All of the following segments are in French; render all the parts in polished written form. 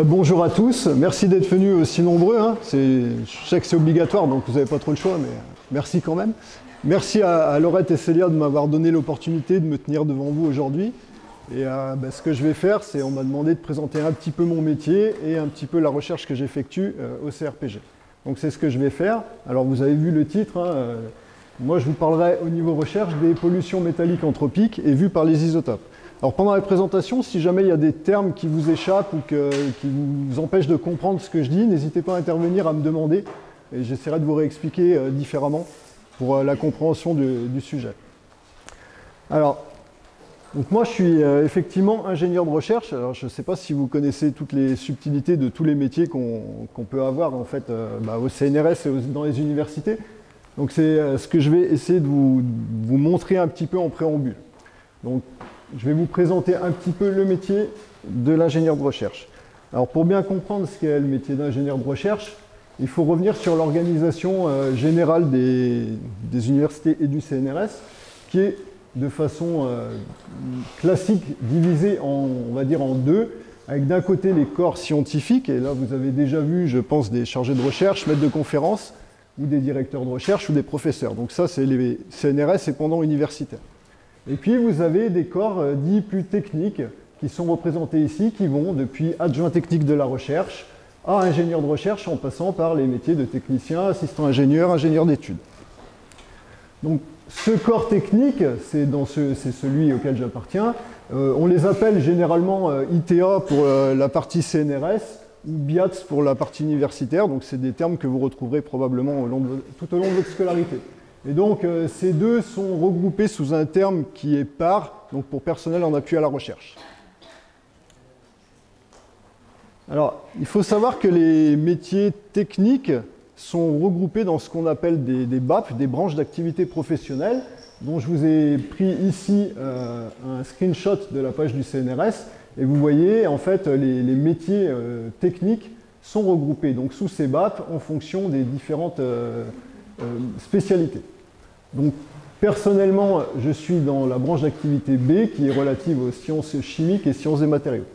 Bonjour à tous, merci d'être venus aussi nombreux. Hein. Je sais que c'est obligatoire, donc vous n'avez pas trop le choix, mais merci quand même. Merci à Laurette et Célia de m'avoir donné l'opportunité de me tenir devant vous aujourd'hui. Et ce que je vais faire, c'est on m'a demandé de présenter un petit peu mon métier et un petit peu la recherche que j'effectue au CRPG. Donc c'est ce que je vais faire. Alors vous avez vu le titre, hein, moi je vous parlerai au niveau recherche des pollutions métalliques anthropiques et vues par les isotopes. Alors pendant la présentation, si jamais il y a des termes qui vous échappent ou qui vous empêchent de comprendre ce que je dis, n'hésitez pas à intervenir, à me demander, et j'essaierai de vous réexpliquer différemment pour la compréhension du sujet. Alors, donc moi je suis effectivement ingénieur de recherche. Alors je ne sais pas si vous connaissez toutes les subtilités de tous les métiers qu'on peut avoir en fait au CNRS et dans les universités. Donc c'est ce que je vais essayer de vous montrer un petit peu en préambule. Donc, je vais vous présenter un petit peu le métier de l'ingénieur de recherche. Alors pour bien comprendre ce qu'est le métier d'ingénieur de recherche, il faut revenir sur l'organisation générale des universités et du CNRS, qui est de façon classique divisée on va dire en deux, avec d'un côté les corps scientifiques, et là vous avez déjà vu, je pense, des chargés de recherche, maîtres de conférences, ou des directeurs de recherche, ou des professeurs. Donc ça, c'est les CNRS et pendant universitaires. Et puis vous avez des corps dits plus techniques qui sont représentés ici, qui vont depuis adjoint technique de la recherche à ingénieur de recherche en passant par les métiers de technicien, assistant ingénieur, ingénieur d'études. Donc ce corps technique, c'est celui auquel j'appartiens. On les appelle généralement ITA pour la partie CNRS ou BIATS pour la partie universitaire. Donc c'est des termes que vous retrouverez probablement tout au long de votre scolarité. Et donc, ces deux sont regroupés sous un terme qui est PAR, donc pour personnel en appui à la recherche. Alors, il faut savoir que les métiers techniques sont regroupés dans ce qu'on appelle des BAP, des branches d'activité professionnelle, dont je vous ai pris ici un screenshot de la page du CNRS. Et vous voyez, en fait, les métiers techniques sont regroupés donc, sous ces BAP en fonction des différentes spécialités. Donc, personnellement, je suis dans la branche d'activité B qui est relative aux sciences chimiques et sciences des matériaux.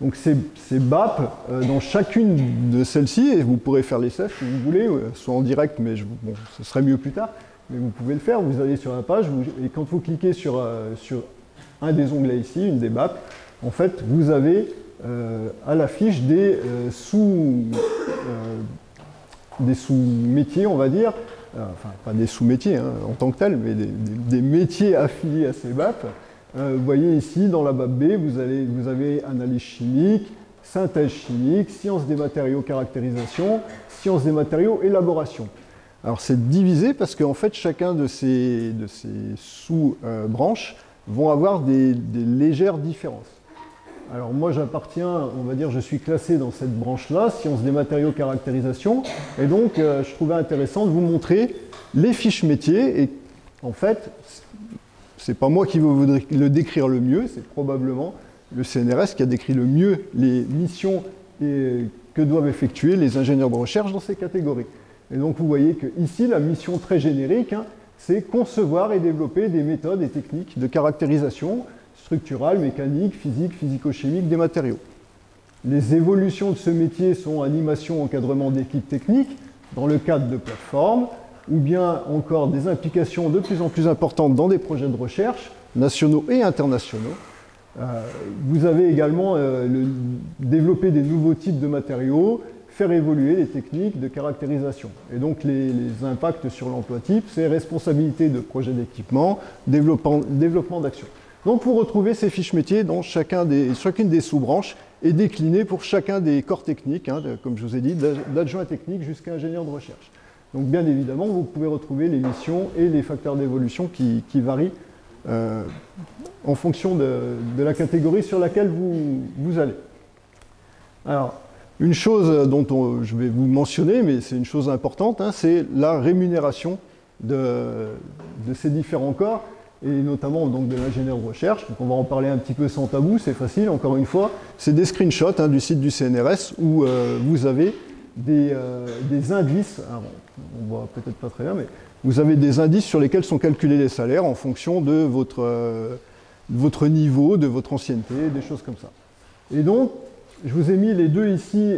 Donc, ces BAP, dans chacune de celles-ci, et vous pourrez faire l'essai si vous voulez, soit en direct, mais bon, ce serait mieux plus tard, mais vous pouvez le faire. Vous allez sur la page et quand vous cliquez sur un des onglets ici, une des BAP, en fait, vous avez à l'affiche des sous-métiers, on va dire, enfin pas des sous-métiers hein, en tant que tels, mais des métiers affiliés à ces BAP. Vous voyez ici, dans la BAP B, vous avez analyse chimique, synthèse chimique, sciences des matériaux, caractérisation, sciences des matériaux, élaboration. Alors c'est divisé parce qu'en fait, chacun de ces sous-branches vont avoir des légères différences. Alors moi j'appartiens, on va dire, je suis classé dans cette branche-là, sciences des matériaux, caractérisation, et donc je trouvais intéressant de vous montrer les fiches métiers, et en fait, c'est pas moi qui vais vous le décrire le mieux, c'est probablement le CNRS qui a décrit le mieux les missions que doivent effectuer les ingénieurs de recherche dans ces catégories. Et donc vous voyez que ici, la mission très générique, hein, c'est concevoir et développer des méthodes et techniques de caractérisation structurale, mécanique, physique, physico-chimique des matériaux. Les évolutions de ce métier sont animation, encadrement d'équipes techniques dans le cadre de plateformes, ou bien encore des implications de plus en plus importantes dans des projets de recherche, nationaux et internationaux. Vous avez également développé des nouveaux types de matériaux, faire évoluer les techniques de caractérisation. Et donc les impacts sur l'emploi type, c'est responsabilité de projet d'équipement, développement d'action. Donc vous retrouvez ces fiches métiers dans chacune des sous-branches et déclinées pour chacun des corps techniques, hein, comme je vous ai dit, d'adjoint technique jusqu'à ingénieur de recherche. Donc bien évidemment, vous pouvez retrouver les missions et les facteurs d'évolution qui varient en fonction de la catégorie sur laquelle vous allez. Alors, une chose dont je vais vous mentionner, mais c'est une chose importante, hein, c'est la rémunération de ces différents corps, et notamment donc, de l'ingénieur de recherche. Donc on va en parler un petit peu sans tabou, c'est facile, encore une fois. C'est des screenshots hein, du site du CNRS où vous avez des indices, alors, on voit peut-être pas très bien, mais vous avez des indices sur lesquels sont calculés les salaires en fonction de votre niveau, de votre ancienneté, des choses comme ça. Et donc, je vous ai mis les deux ici,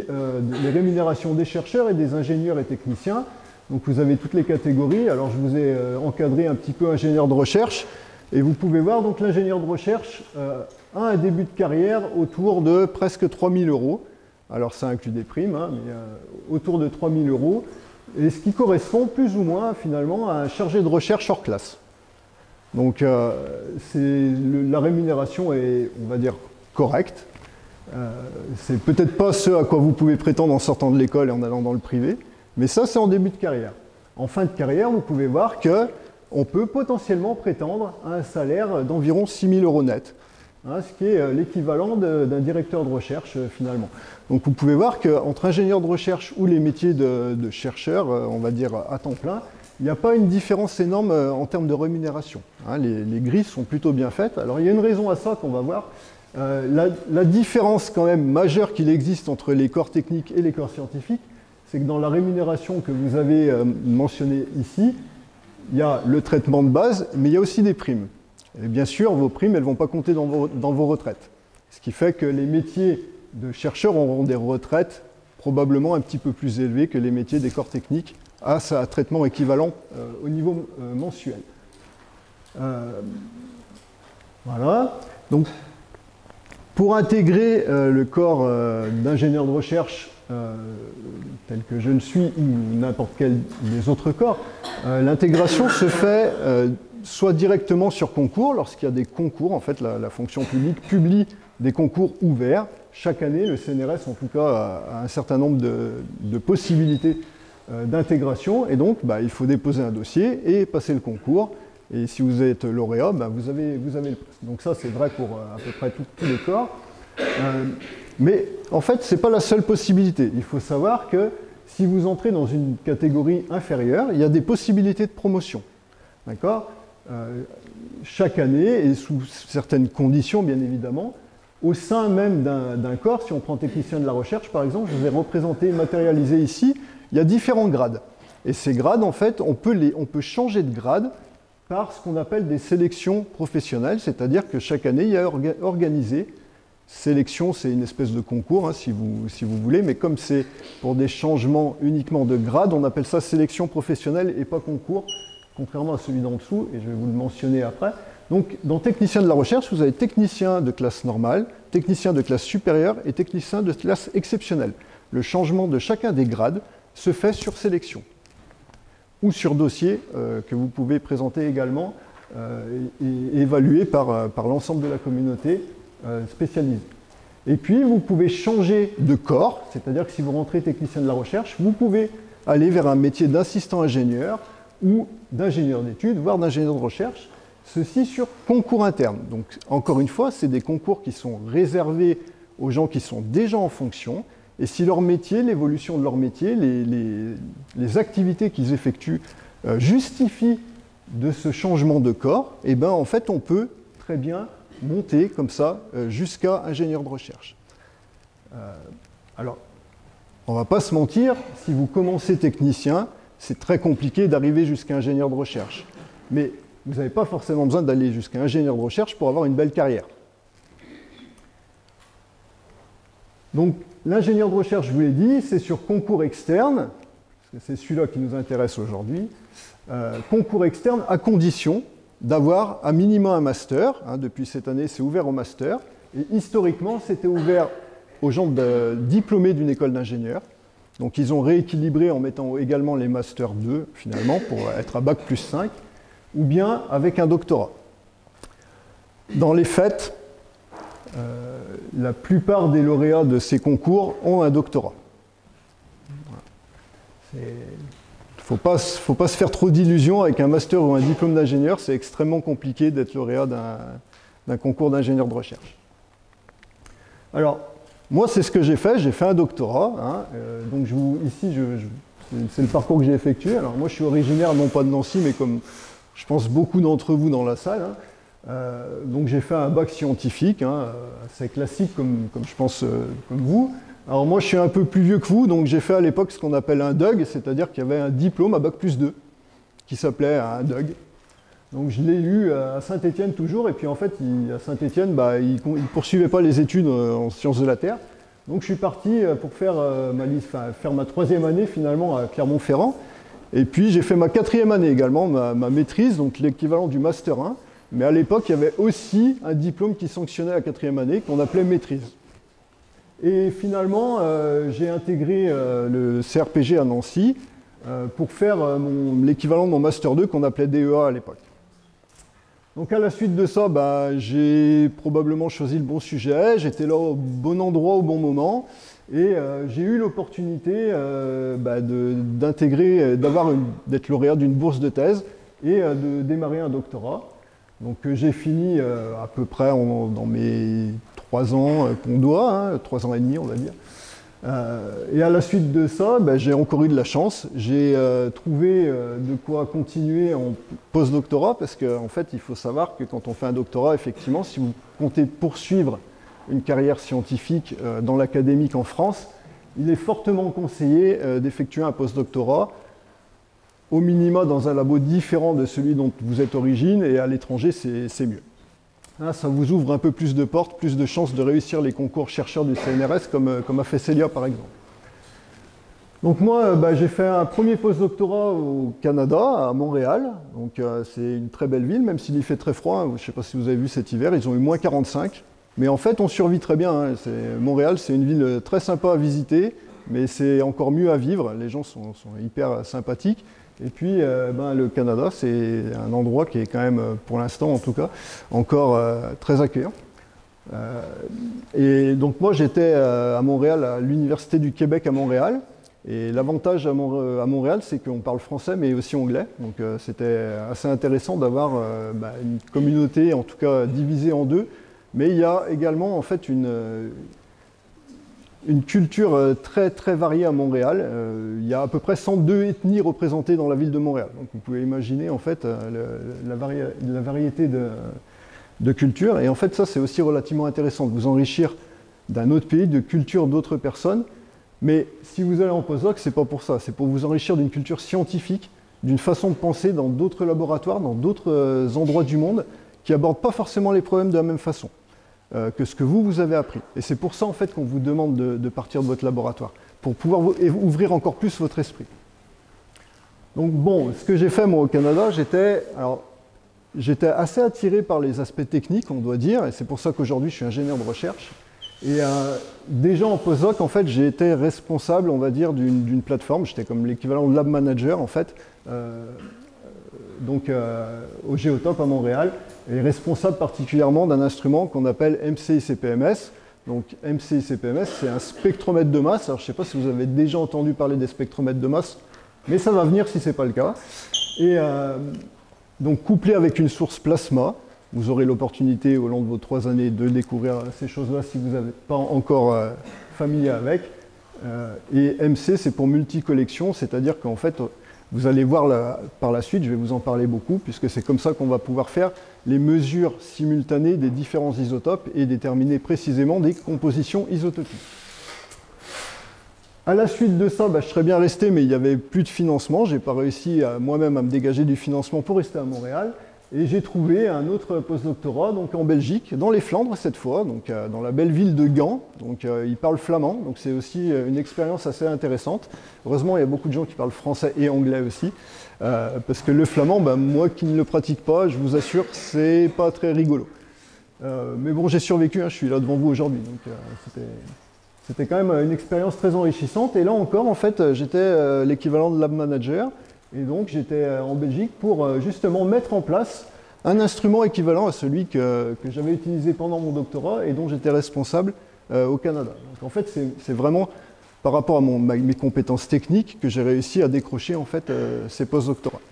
les rémunérations des chercheurs et des ingénieurs et techniciens. Donc vous avez toutes les catégories. Alors je vous ai encadré un petit peu ingénieur de recherche. Et vous pouvez voir, donc l'ingénieur de recherche a un début de carrière autour de presque 3 000 €. Alors ça inclut des primes, hein, mais autour de 3 000 €. Et ce qui correspond plus ou moins finalement à un chargé de recherche hors classe. Donc la rémunération est, on va dire, correcte. C'est peut-être pas ce à quoi vous pouvez prétendre en sortant de l'école et en allant dans le privé, mais ça c'est en début de carrière. En fin de carrière, vous pouvez voir qu'on peut potentiellement prétendre à un salaire d'environ 6 000 € net, hein, ce qui est l'équivalent d'un directeur de recherche finalement. Donc vous pouvez voir qu'entre ingénieur de recherche ou les métiers de chercheur, on va dire à temps plein, il n'y a pas une différence énorme en termes de rémunération. Hein, les grilles sont plutôt bien faites. Alors il y a une raison à ça qu'on va voir. La différence quand même majeure qu'il existe entre les corps techniques et les corps scientifiques, c'est que dans la rémunération que vous avez mentionnée ici, il y a le traitement de base, mais il y a aussi des primes. Et bien sûr, vos primes, elles ne vont pas compter dans vos retraites. Ce qui fait que les métiers de chercheurs auront des retraites probablement un petit peu plus élevées que les métiers des corps techniques à un traitement équivalent au niveau mensuel. Voilà. Donc, pour intégrer le corps d'ingénieur de recherche tel que je le suis ou n'importe quel des autres corps, l'intégration se fait soit directement sur concours, lorsqu'il y a des concours, en fait la fonction publique publie des concours ouverts. Chaque année, le CNRS en tout cas a un certain nombre de possibilités d'intégration, et donc il faut déposer un dossier et passer le concours, et si vous êtes lauréat, vous avez le poste. Donc ça c'est vrai pour à peu près tous les corps. Mais en fait, ce n'est pas la seule possibilité. Il faut savoir que si vous entrez dans une catégorie inférieure, il y a des possibilités de promotion. D'accord ? Chaque année, et sous certaines conditions bien évidemment, au sein même d'un corps, si on prend technicien de la recherche par exemple, je vous ai représenté, matérialisé ici, il y a différents grades. Et ces grades, en fait, on peut changer de grade par ce qu'on appelle des sélections professionnelles, c'est-à-dire que chaque année, il y a organisé. Sélection, c'est une espèce de concours, hein, si vous voulez, mais comme c'est pour des changements uniquement de grade, on appelle ça sélection professionnelle et pas concours, contrairement à celui d'en dessous, et je vais vous le mentionner après. Donc, dans technicien de la recherche, vous avez technicien de classe normale, technicien de classe supérieure et technicien de classe exceptionnelle. Le changement de chacun des grades se fait sur sélection ou sur dossier que vous pouvez présenter également et évalué par l'ensemble de la communauté spécialisée. Et puis, vous pouvez changer de corps, c'est-à-dire que si vous rentrez technicien de la recherche, vous pouvez aller vers un métier d'assistant ingénieur ou d'ingénieur d'études, voire d'ingénieur de recherche, ceci sur concours interne. Donc, encore une fois, c'est des concours qui sont réservés aux gens qui sont déjà en fonction, et si leur métier, l'évolution de leur métier, les activités qu'ils effectuent justifient de ce changement de corps, et bien en fait, on peut très bien monter comme ça jusqu'à ingénieur de recherche. Alors, on ne va pas se mentir, si vous commencez technicien, c'est très compliqué d'arriver jusqu'à ingénieur de recherche. Mais vous n'avez pas forcément besoin d'aller jusqu'à ingénieur de recherche pour avoir une belle carrière. Donc, l'ingénieur de recherche, je vous l'ai dit, c'est sur concours externe, c'est celui-là qui nous intéresse aujourd'hui, concours externe à condition d'avoir à minima un master. Hein, depuis cette année, c'est ouvert au master. Et historiquement, c'était ouvert aux gens diplômés d'une école d'ingénieur. Donc, ils ont rééquilibré en mettant également les masters 2, finalement, pour être à bac plus 5, ou bien avec un doctorat. Dans les faits, la plupart des lauréats de ces concours ont un doctorat. Il ne faut pas se faire trop d'illusions avec un master ou un diplôme d'ingénieur, c'est extrêmement compliqué d'être lauréat d'un concours d'ingénieur de recherche. Alors, moi, c'est ce que j'ai fait un doctorat. Hein, donc ici, c'est le parcours que j'ai effectué. Alors moi, je suis originaire non pas de Nancy, mais comme je pense beaucoup d'entre vous dans la salle. Hein, donc j'ai fait un bac scientifique, hein, assez classique comme je pense comme vous. Alors moi je suis un peu plus vieux que vous, donc j'ai fait à l'époque ce qu'on appelle un DUG, c'est-à-dire qu'il y avait un diplôme à bac plus 2, qui s'appelait un DUG. Donc je l'ai eu à Saint-Étienne toujours, et puis en fait à Saint-Étienne, il ne poursuivait pas les études en sciences de la Terre, Donc je suis parti pour faire, faire ma 3e année finalement à Clermont-Ferrand. Et puis j'ai fait ma 4e année également, ma maîtrise, donc l'équivalent du Master 1. Mais à l'époque, il y avait aussi un diplôme qui sanctionnait la 4e année, qu'on appelait maîtrise. Et finalement, j'ai intégré le CRPG à Nancy pour faire l'équivalent de mon Master 2 qu'on appelait DEA à l'époque. Donc à la suite de ça, j'ai probablement choisi le bon sujet, j'étais là au bon endroit au bon moment, et j'ai eu l'opportunité d'être lauréat d'une bourse de thèse et de démarrer un doctorat. Donc j'ai fini à peu près dans mes 3 ans qu'on doit, 3 ans et demi on va dire. Et à la suite de ça, j'ai encore eu de la chance. J'ai trouvé de quoi continuer en post-doctorat, parce qu'en fait, il faut savoir que quand on fait un doctorat, effectivement, si vous comptez poursuivre une carrière scientifique dans l'académique en France, il est fortement conseillé d'effectuer un post-doctorat, au minima dans un labo différent de celui dont vous êtes origine, et à l'étranger, c'est mieux. Là, ça vous ouvre un peu plus de portes, plus de chances de réussir les concours chercheurs du CNRS, comme a fait Célia par exemple. Donc moi, j'ai fait un premier post-doctorat au Canada, à Montréal. Donc c'est une très belle ville, même s'il y fait très froid. Je ne sais pas si vous avez vu cet hiver, ils ont eu moins 45. Mais en fait, on survit très bien. Montréal, c'est une ville très sympa à visiter, mais c'est encore mieux à vivre. Les gens sont hyper sympathiques. Et puis, le Canada, c'est un endroit qui est quand même, pour l'instant en tout cas, encore très accueillant. Et donc moi, j'étais à Montréal, à l'Université du Québec à Montréal. Et l'avantage à Montréal, c'est qu'on parle français, mais aussi anglais. Donc c'était assez intéressant d'avoir une communauté, en tout cas divisée en deux. Mais il y a également en fait une culture très, très variée à Montréal. Il y a à peu près 102 ethnies représentées dans la ville de Montréal. Donc vous pouvez imaginer en fait la variété de cultures. Et en fait, ça, c'est aussi relativement intéressant de vous enrichir d'un autre pays, de culture d'autres personnes. Mais si vous allez en postdoc, c'est pas pour ça. C'est pour vous enrichir d'une culture scientifique, d'une façon de penser dans d'autres laboratoires, dans d'autres endroits du monde, qui n'abordent pas forcément les problèmes de la même façon que ce que vous avez appris. Et c'est pour ça en fait qu'on vous demande de partir de votre laboratoire, pour pouvoir ouvrir encore plus votre esprit. Donc bon, ce que j'ai fait moi au Canada, j'étais assez attiré par les aspects techniques, on doit dire, et c'est pour ça qu'aujourd'hui je suis ingénieur de recherche. Et déjà en postdoc, en fait, j'ai été responsable, on va dire, d'une plateforme. J'étais comme l'équivalent de lab manager, en fait, au Géotope à Montréal, et responsable particulièrement d'un instrument qu'on appelle MCICPMS. Donc MCICPMS, c'est un spectromètre de masse. Alors je ne sais pas si vous avez déjà entendu parler des spectromètres de masse, mais ça va venir si ce n'est pas le cas. Et donc couplé avec une source plasma, vous aurez l'opportunité au long de vos 3 années de découvrir ces choses-là si vous n'êtes pas encore familier avec. Et MC, c'est pour multi-collection, c'est-à-dire qu'en fait, vous allez voir par la suite, je vais vous en parler beaucoup, puisque c'est comme ça qu'on va pouvoir faire les mesures simultanées des différents isotopes et déterminer précisément des compositions isotopiques. À la suite de ça, je serais bien resté, mais il n'y avait plus de financement. Je n'ai pas réussi moi-même à me dégager du financement pour rester à Montréal. Et j'ai trouvé un autre postdoctorat donc en Belgique, dans les Flandres cette fois, donc dans la belle ville de Gand. Donc ils parlent flamand, donc c'est aussi une expérience assez intéressante. Heureusement, il y a beaucoup de gens qui parlent français et anglais aussi, parce que le flamand, moi qui ne le pratique pas, je vous assure, c'est pas très rigolo. Mais bon, j'ai survécu, je suis là devant vous aujourd'hui, donc c'était quand même une expérience très enrichissante. Et là encore, en fait, j'étais l'équivalent de lab manager. Et donc j'étais en Belgique pour justement mettre en place un instrument équivalent à celui que j'avais utilisé pendant mon doctorat et dont j'étais responsable au Canada. Donc en fait c'est vraiment par rapport à mes compétences techniques que j'ai réussi à décrocher en fait ces post-doctorats.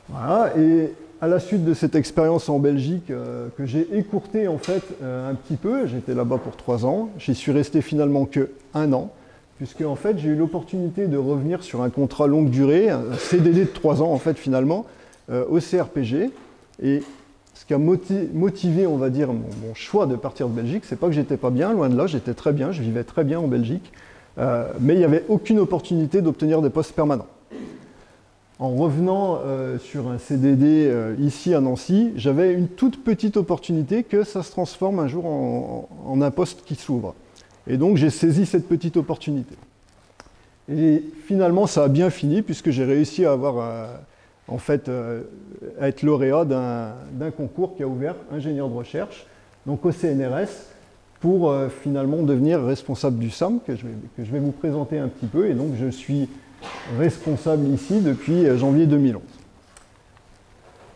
Voilà, et à la suite de cette expérience en Belgique que j'ai écourtée en fait un petit peu, j'étais là-bas pour 3 ans, j'y suis resté finalement que 1 an. Puisque en fait, j'ai eu l'opportunité de revenir sur un contrat longue durée, un CDD de 3 ans en fait finalement, au CRPG. Et ce qui a motivé, on va dire, mon choix de partir de Belgique, c'est pas que j'étais pas bien, loin de là, j'étais très bien, je vivais très bien en Belgique, mais il n'y avait aucune opportunité d'obtenir des postes permanents. En revenant sur un CDD ici à Nancy, j'avais une toute petite opportunité que ça se transforme un jour en un poste qui s'ouvre. Et donc j'ai saisi cette petite opportunité. Et finalement, ça a bien fini, puisque j'ai réussi à avoir, en fait, à être lauréat d'un concours qui a ouvert ingénieur de recherche, donc au CNRS, pour finalement devenir responsable du SAM, que je vais vous présenter un petit peu. Et donc je suis responsable ici depuis janvier 2011.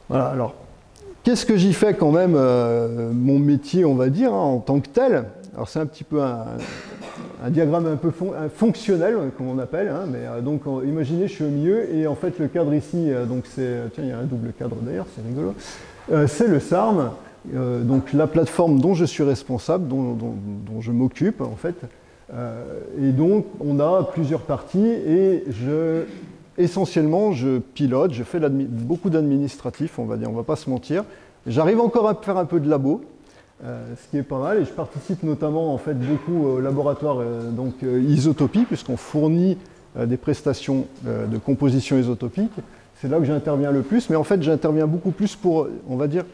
Voilà, alors, qu'est-ce que j'y fais quand même, mon métier, on va dire, hein, en tant que tel? Alors c'est un petit peu un diagramme un peu fonctionnel, comme on appelle, hein, mais donc imaginez, je suis au milieu, et en fait le cadre ici, donc c'est, tiens, il y a un double cadre d'ailleurs, c'est rigolo, c'est le SARM, donc la plateforme dont je suis responsable, dont je m'occupe en fait, et donc on a plusieurs parties, et essentiellement je pilote, je fais beaucoup d'administratifs, on va dire, on va pas se mentir, j'arrive encore à faire un peu de labo, ce qui est pas mal, et je participe notamment en fait beaucoup au laboratoire Isotopie, puisqu'on fournit des prestations de composition isotopique. C'est là que j'interviens le plus, mais en fait j'interviens beaucoup plus pour, on va dire,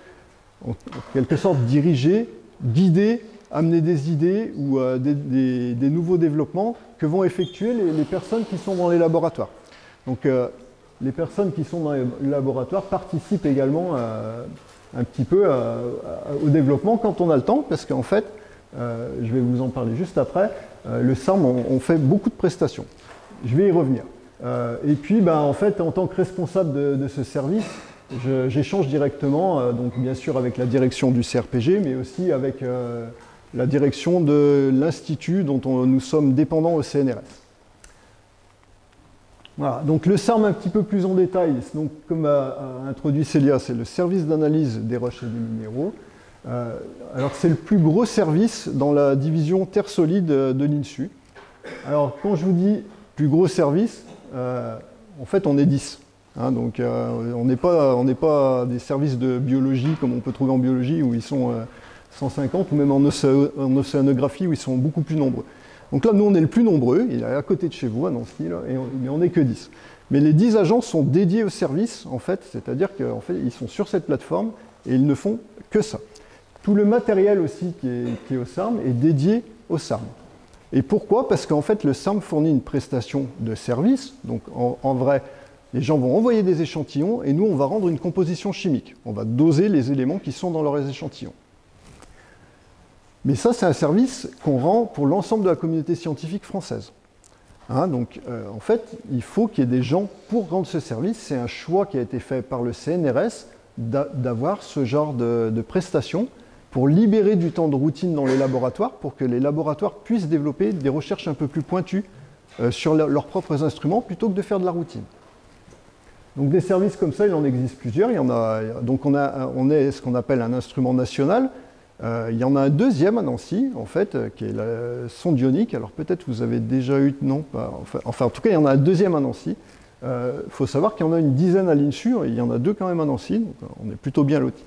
en quelque sorte diriger, guider, amener des idées ou des nouveaux développements que vont effectuer les personnes qui sont dans les laboratoires. Donc les personnes qui sont dans les laboratoires participent également un petit peu au développement quand on a le temps, parce qu'en fait, je vais vous en parler juste après, le SARM, on fait beaucoup de prestations. Je vais y revenir. Et puis, en fait, en tant que responsable de ce service, j'échange directement, donc bien sûr avec la direction du CRPG, mais aussi avec la direction de l'Institut dont nous sommes dépendants au CNRS. Voilà, donc le SARM un petit peu plus en détail, donc, comme a introduit Célia, c'est le service d'analyse des roches et des minéraux. Alors c'est le plus gros service dans la division terre solide de l'INSU. Alors quand je vous dis plus gros service, en fait on est 10. Hein, donc on n'est pas des services de biologie comme on peut trouver en biologie où ils sont 150, ou même en océanographie où ils sont beaucoup plus nombreux. Donc là, nous, on est le plus nombreux, il est à côté de chez vous, à Nancy, là, mais on n'est que 10. Mais les 10 agents sont dédiés au service, en fait, c'est-à-dire qu'en fait, ils sont sur cette plateforme et ils ne font que ça. Tout le matériel aussi qui est au SARM est dédié au SARM. Et pourquoi? Parce qu'en fait, le SARM fournit une prestation de service, donc en vrai, les gens vont envoyer des échantillons et nous, on va rendre une composition chimique. On va doser les éléments qui sont dans leurs échantillons. Mais ça, c'est un service qu'on rend pour l'ensemble de la communauté scientifique française. Hein, donc, en fait, il faut qu'il y ait des gens pour rendre ce service. C'est un choix qui a été fait par le CNRS d'avoir ce genre de prestations pour libérer du temps de routine dans les laboratoires, pour que les laboratoires puissent développer des recherches un peu plus pointues sur leurs propres instruments, plutôt que de faire de la routine. Donc des services comme ça, il en existe plusieurs. Il y en a, donc on est ce qu'on appelle un instrument national. Il y en a un deuxième à Nancy, en fait, qui est la sonde ionique. Alors peut-être vous avez déjà eu, non, enfin en tout cas il y en a un deuxième à Nancy. Il faut savoir qu'il y en a une dizaine à l'INSU, il y en a 2 quand même à Nancy, donc on est plutôt bien lotis.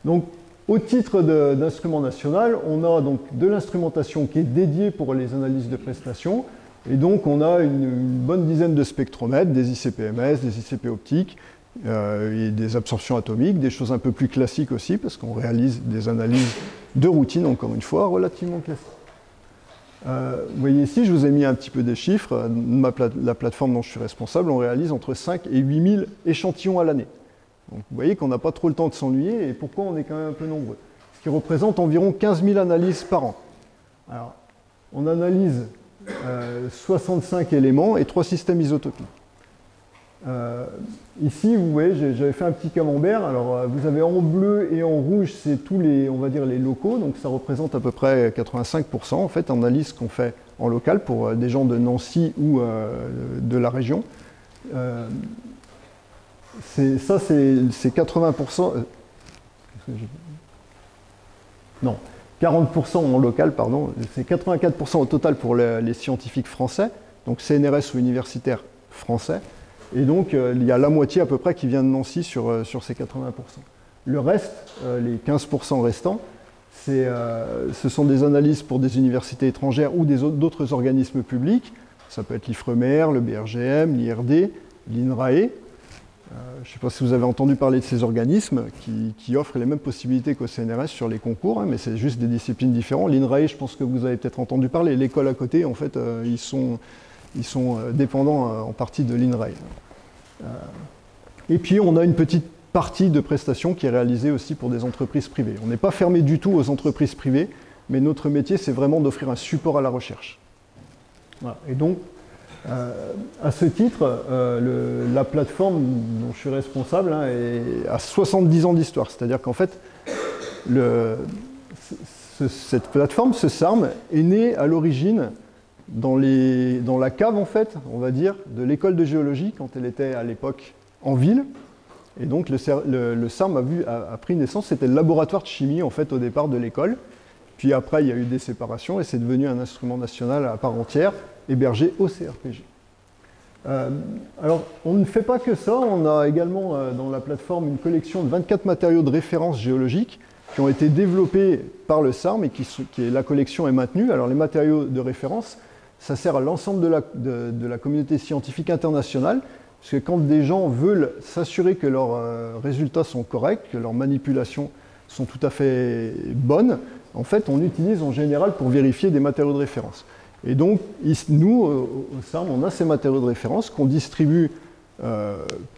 Donc au titre d'instrument national, on a donc de l'instrumentation qui est dédiée pour les analyses de prestations, et donc on a une bonne dizaine de spectromètres, des ICP-MS, des ICP optiques, et des absorptions atomiques, des choses un peu plus classiques aussi, parce qu'on réalise des analyses de routine, encore une fois, relativement classiques. Vous voyez ici, je vous ai mis un petit peu des chiffres. La plateforme dont je suis responsable, on réalise entre 5 et 8 000 échantillons à l'année. Donc vous voyez qu'on n'a pas trop le temps de s'ennuyer, et pourquoi on est quand même un peu nombreux. Ce qui représente environ 15 000 analyses par an. Alors, on analyse 65 éléments et 3 systèmes isotopiques. Ici, vous voyez, j'avais fait un petit camembert. Alors, vous avez en bleu et en rouge, c'est tous les, on va dire, les locaux. Donc, ça représente à peu près 85% en fait, analyse qu'on fait en local pour des gens de Nancy ou de la région. Ça, c'est 80%. Non, 40% en local, pardon. C'est 84% au total pour les scientifiques français, donc CNRS ou universitaires français. Et donc, il y a la moitié à peu près qui vient de Nancy sur ces 80%. Le reste, les 15% restants, ce sont des analyses pour des universités étrangères ou d'autres organismes publics. Ça peut être l'IFREMER, le BRGM, l'IRD, l'INRAE. Je ne sais pas si vous avez entendu parler de ces organismes qui offrent les mêmes possibilités qu'au CNRS sur les concours, hein, mais c'est juste des disciplines différentes. L'INRAE, je pense que vous avez peut-être entendu parler. L'école à côté, en fait, ils sont dépendants en partie de l'INRAE. Et puis, on a une petite partie de prestations qui est réalisée aussi pour des entreprises privées. On n'est pas fermé du tout aux entreprises privées, mais notre métier, c'est vraiment d'offrir un support à la recherche. Voilà. Et donc, à ce titre, la plateforme dont je suis responsable a 70 ans d'histoire. C'est-à-dire qu'en fait, cette plateforme, ce SARM, est née à l'origine dans la cave, en fait, on va dire, de l'école de géologie, quand elle était à l'époque en ville. Et donc le SARM a pris naissance, c'était le laboratoire de chimie, en fait, au départ de l'école. Puis après, il y a eu des séparations et c'est devenu un instrument national à part entière, hébergé au CRPG. Alors, on ne fait pas que ça, on a également dans la plateforme une collection de 24 matériaux de référence géologiques qui ont été développés par le SARM et la collection est maintenue. Alors, les matériaux de référence, ça sert à l'ensemble de la communauté scientifique internationale, parce que quand des gens veulent s'assurer que leurs résultats sont corrects, que leurs manipulations sont tout à fait bonnes, en fait, on utilise en général pour vérifier des matériaux de référence. Et donc, nous, au SARM, on a ces matériaux de référence qu'on distribue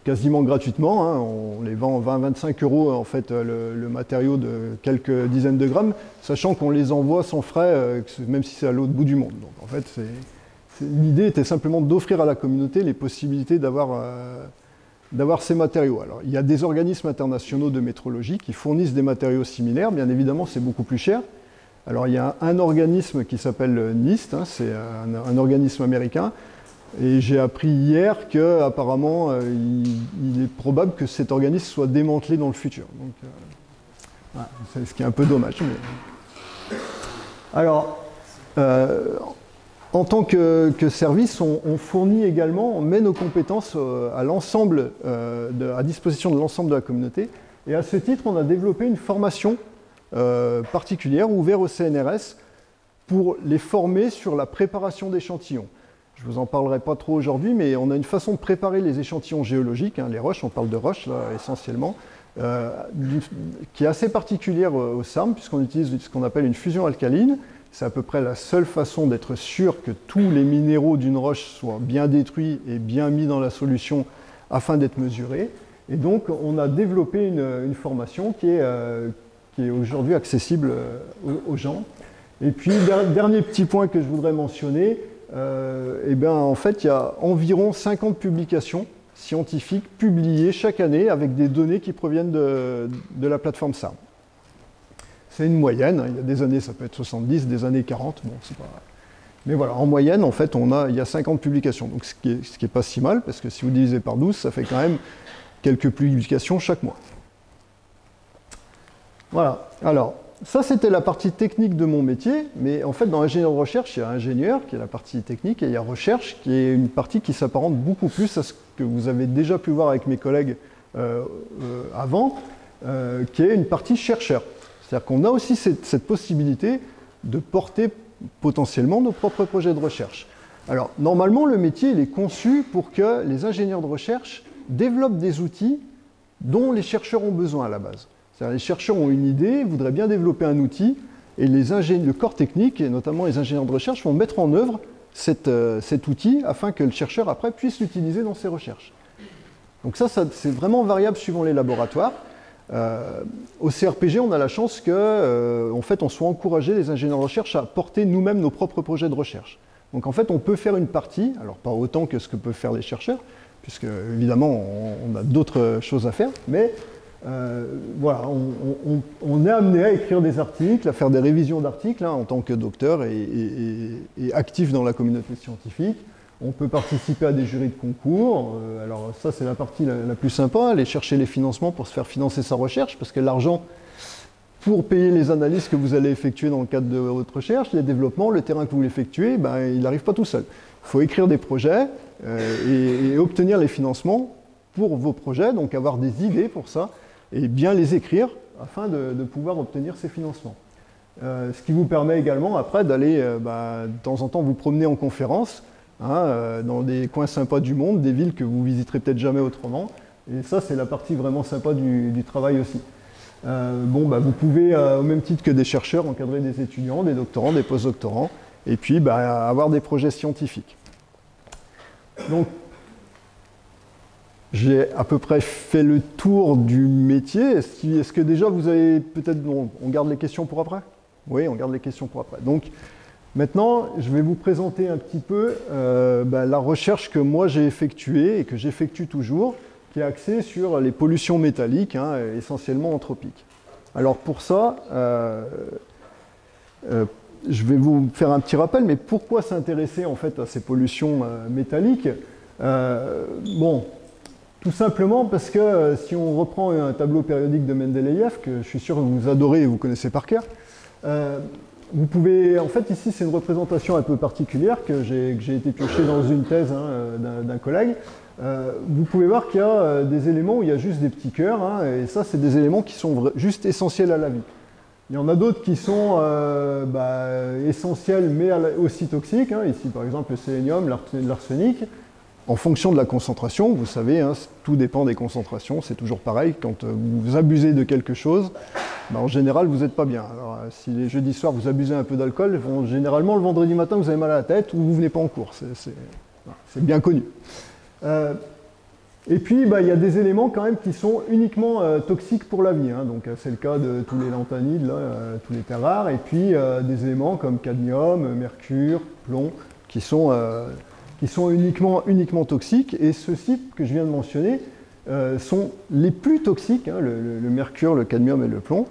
quasiment gratuitement. Hein. On les vend 20-25 € en fait, le matériau de quelques dizaines de grammes, sachant qu'on les envoie sans frais, même si c'est à l'autre bout du monde. Donc, en fait, l'idée était simplement d'offrir à la communauté les possibilités d'avoir ces matériaux. Alors, il y a des organismes internationaux de métrologie qui fournissent des matériaux similaires. Bien évidemment, c'est beaucoup plus cher. Alors, il y a un organisme qui s'appelle NIST, hein, c'est un organisme américain. Et j'ai appris hier qu'apparemment, il est probable que cet organisme soit démantelé dans le futur. Donc, ouais, c'est ce qui est un peu dommage. Mais... Alors, en tant que service, on fournit également, on met nos compétences à disposition de l'ensemble de la communauté. Et à ce titre, on a développé une formation particulière ouverte au CNRS pour les former sur la préparation d'échantillons. Je ne vous en parlerai pas trop aujourd'hui, mais on a une façon de préparer les échantillons géologiques, hein, les roches, on parle de roches là, essentiellement, qui est assez particulière au SARM, puisqu'on utilise ce qu'on appelle une fusion alcaline. C'est à peu près la seule façon d'être sûr que tous les minéraux d'une roche soient bien détruits et bien mis dans la solution afin d'être mesurés. Et donc, on a développé une formation qui est aujourd'hui accessible aux gens. Et puis, dernier petit point que je voudrais mentionner, en fait, il y a environ 50 publications scientifiques publiées chaque année avec des données qui proviennent de la plateforme SARM. C'est une moyenne, hein. Il y a des années, ça peut être 70, des années 40, bon, c'est pas... Mais voilà, en moyenne, en fait, il y a 50 publications, donc ce qui est pas si mal, parce que si vous divisez par 12, ça fait quand même quelques publications chaque mois. Voilà, alors, ça c'était la partie technique de mon métier, mais en fait, dans ingénieur de recherche, il y a ingénieur, qui est la partie technique, et il y a recherche, qui est une partie qui s'apparente beaucoup plus à ce que vous avez déjà pu voir avec mes collègues avant, qui est une partie chercheur. C'est-à-dire qu'on a aussi cette possibilité de porter potentiellement nos propres projets de recherche. Alors, normalement, le métier il est conçu pour que les ingénieurs de recherche développent des outils dont les chercheurs ont besoin à la base. C'est-à-dire les chercheurs ont une idée, voudraient bien développer un outil, et le corps technique, et notamment les ingénieurs de recherche, vont mettre en œuvre cet outil afin que le chercheur, après, puisse l'utiliser dans ses recherches. Donc ça c'est vraiment variable suivant les laboratoires. Au CRPG, on a la chance en fait, on soit encouragé, les ingénieurs de recherche, à porter nous-mêmes nos propres projets de recherche. Donc en fait, on peut faire une partie, alors pas autant que ce que peuvent faire les chercheurs, puisque évidemment, on a d'autres choses à faire, mais voilà, on est amené à écrire des articles, à faire des révisions d'articles, hein, en tant que docteur et actif dans la communauté scientifique. On peut participer à des jurys de concours. Alors ça, c'est la partie la plus sympa, aller chercher les financements pour se faire financer sa recherche, parce que l'argent pour payer les analyses que vous allez effectuer dans le cadre de votre recherche, les développements, le terrain que vous voulez effectuer, ben, il n'arrive pas tout seul. Il faut écrire des projets et obtenir les financements pour vos projets, donc avoir des idées pour ça, et bien les écrire afin de pouvoir obtenir ces financements. Ce qui vous permet également après d'aller de temps en temps vous promener en conférence, hein, dans des coins sympas du monde, des villes que vous visiterez peut-être jamais autrement, Et ça, c'est la partie vraiment sympa du travail aussi. Vous pouvez, au même titre que des chercheurs, encadrer des étudiants, des doctorants, des postdoctorants, et puis avoir des projets scientifiques. Donc, j'ai à peu près fait le tour du métier. Est-ce que déjà vous avez peut-être... On garde les questions pour après? Oui, on garde les questions pour après. Donc, maintenant, je vais vous présenter un petit peu la recherche que moi j'ai effectuée et que j'effectue toujours, qui est axée sur les pollutions métalliques, essentiellement anthropiques. Alors pour ça, je vais vous faire un petit rappel, mais pourquoi s'intéresser en fait à ces pollutions métalliques? Tout simplement parce que si on reprend un tableau périodique de Mendeleïev, que je suis sûr que vous adorez et vous connaissez par cœur, vous pouvez, en fait ici c'est une représentation un peu particulière que j'ai été pioché dans une thèse d'un collègue. Vous pouvez voir qu'il y a des éléments où il y a juste des petits cœurs, et ça c'est des éléments qui sont juste essentiels à la vie. Il y en a d'autres qui sont essentiels mais aussi toxiques, ici par exemple le sélénium, l'arsenic. En fonction de la concentration, vous savez, tout dépend des concentrations, c'est toujours pareil, quand vous abusez de quelque chose, en général vous n'êtes pas bien. Alors, si les jeudis soirs vous abusez un peu d'alcool, généralement le vendredi matin vous avez mal à la tête ou vous ne venez pas en cours, c'est bien connu. Et puis il y a des éléments quand même qui sont uniquement toxiques pour la vie, donc c'est le cas de tous les lanthanides, tous les terres rares, et puis des éléments comme cadmium, mercure, plomb, qui sont uniquement toxiques, et ceux-ci que je viens de mentionner sont les plus toxiques, le mercure, le cadmium et le plomb,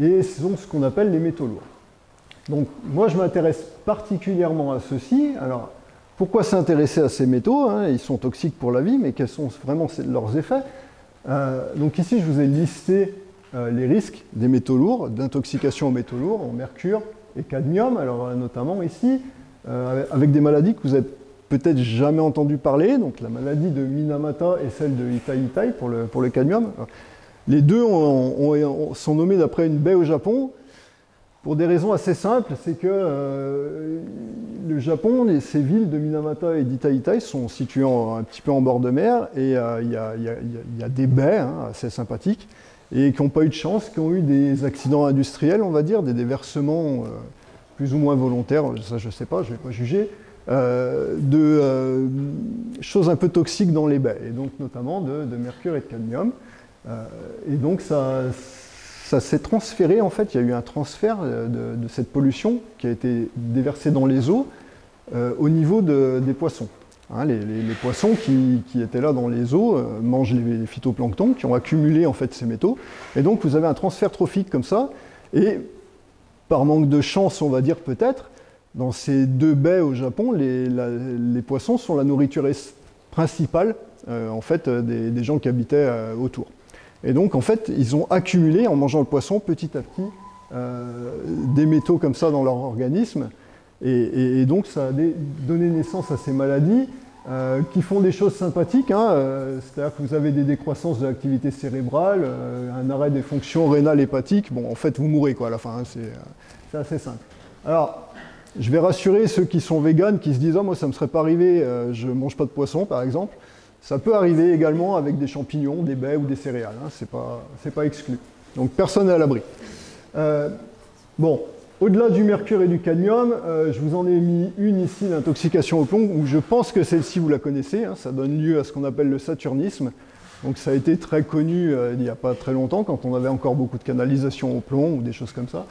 et sont ce qu'on appelle les métaux lourds. Donc moi je m'intéresse particulièrement à ceux-ci. Alors pourquoi s'intéresser à ces métaux? Ils sont toxiques pour la vie, mais quels sont vraiment leurs effets? Donc ici je vous ai listé les risques des métaux lourds, d'intoxication aux métaux lourds, en mercure et cadmium, alors notamment ici, avec des maladies que vous avez peut-être jamais entendu parler, donc la maladie de Minamata et celle de Itai pour le cadmium. Les deux sont nommés d'après une baie au Japon, pour des raisons assez simples, c'est que le Japon, ces villes de Minamata et d'Itai sont situées un petit peu en bord de mer, et il y a des baies assez sympathiques, et qui n'ont pas eu de chance, qui ont eu des accidents industriels, on va dire, des déversements plus ou moins volontaires, ça je ne sais pas, je ne vais pas juger, de choses un peu toxiques dans les baies, et donc notamment de mercure et de cadmium. Et donc ça s'est transféré, en fait, il y a eu un transfert de cette pollution qui a été déversée dans les eaux au niveau des poissons. Les poissons qui étaient là dans les eaux mangent les phytoplanctons qui ont accumulé en fait ces métaux, et donc vous avez un transfert trophique comme ça, et par manque de chance, on va dire peut-être, dans ces deux baies au Japon, les poissons sont la nourriture principale en fait, des gens qui habitaient autour. Et donc en fait, ils ont accumulé en mangeant le poisson petit à petit des métaux comme ça dans leur organisme, et donc ça a donné naissance à ces maladies qui font des choses sympathiques, c'est-à-dire que vous avez des décroissances de l'activité cérébrale, un arrêt des fonctions rénales hépatiques, bon en fait vous mourrez quoi à la fin, c'est assez simple. Alors, je vais rassurer ceux qui sont véganes, qui se disent « Ah, moi, ça ne me serait pas arrivé, je ne mange pas de poisson, par exemple ». Ça peut arriver également avec des champignons, des baies ou des céréales, c'est pas exclu. Donc, personne n'est à l'abri. Au-delà du mercure et du cadmium, je vous en ai mis une ici, l'intoxication au plomb, où je pense que celle-ci, vous la connaissez, ça donne lieu à ce qu'on appelle le saturnisme. Donc, ça a été très connu il n'y a pas très longtemps, quand on avait encore beaucoup de canalisation au plomb ou des choses comme ça.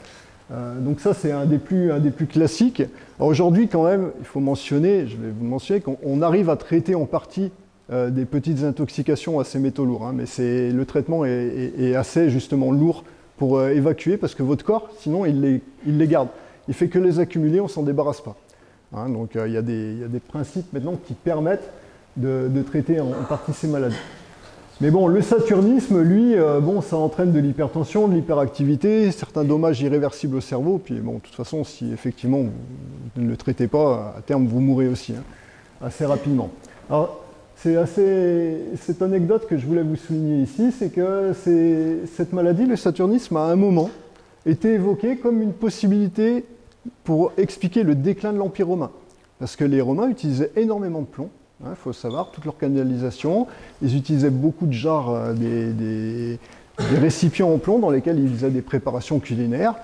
Donc ça, c'est un des plus classiques. Aujourd'hui, quand même, il faut mentionner, je vais vous mentionner, qu'on arrive à traiter en partie des petites intoxications à ces métaux lourds, mais le traitement est assez justement lourd pour évacuer, parce que votre corps, sinon, il les garde. Il fait que les accumuler, on ne s'en débarrasse pas. Donc il y a des principes maintenant qui permettent de traiter en partie ces maladies. Mais bon, le saturnisme, lui, ça entraîne de l'hypertension, de l'hyperactivité, certains dommages irréversibles au cerveau, puis bon, de toute façon, si effectivement vous ne le traitez pas, à terme, vous mourrez aussi, assez rapidement. Alors, cette anecdote que je voulais vous souligner ici, c'est que cette maladie, le saturnisme, à un moment, était évoquée comme une possibilité pour expliquer le déclin de l'Empire romain. Parce que les Romains utilisaient énormément de plomb, Il faut savoir, toute leur canalisation. Ils utilisaient beaucoup de jarres, des récipients en plomb dans lesquels ils faisaient des préparations culinaires.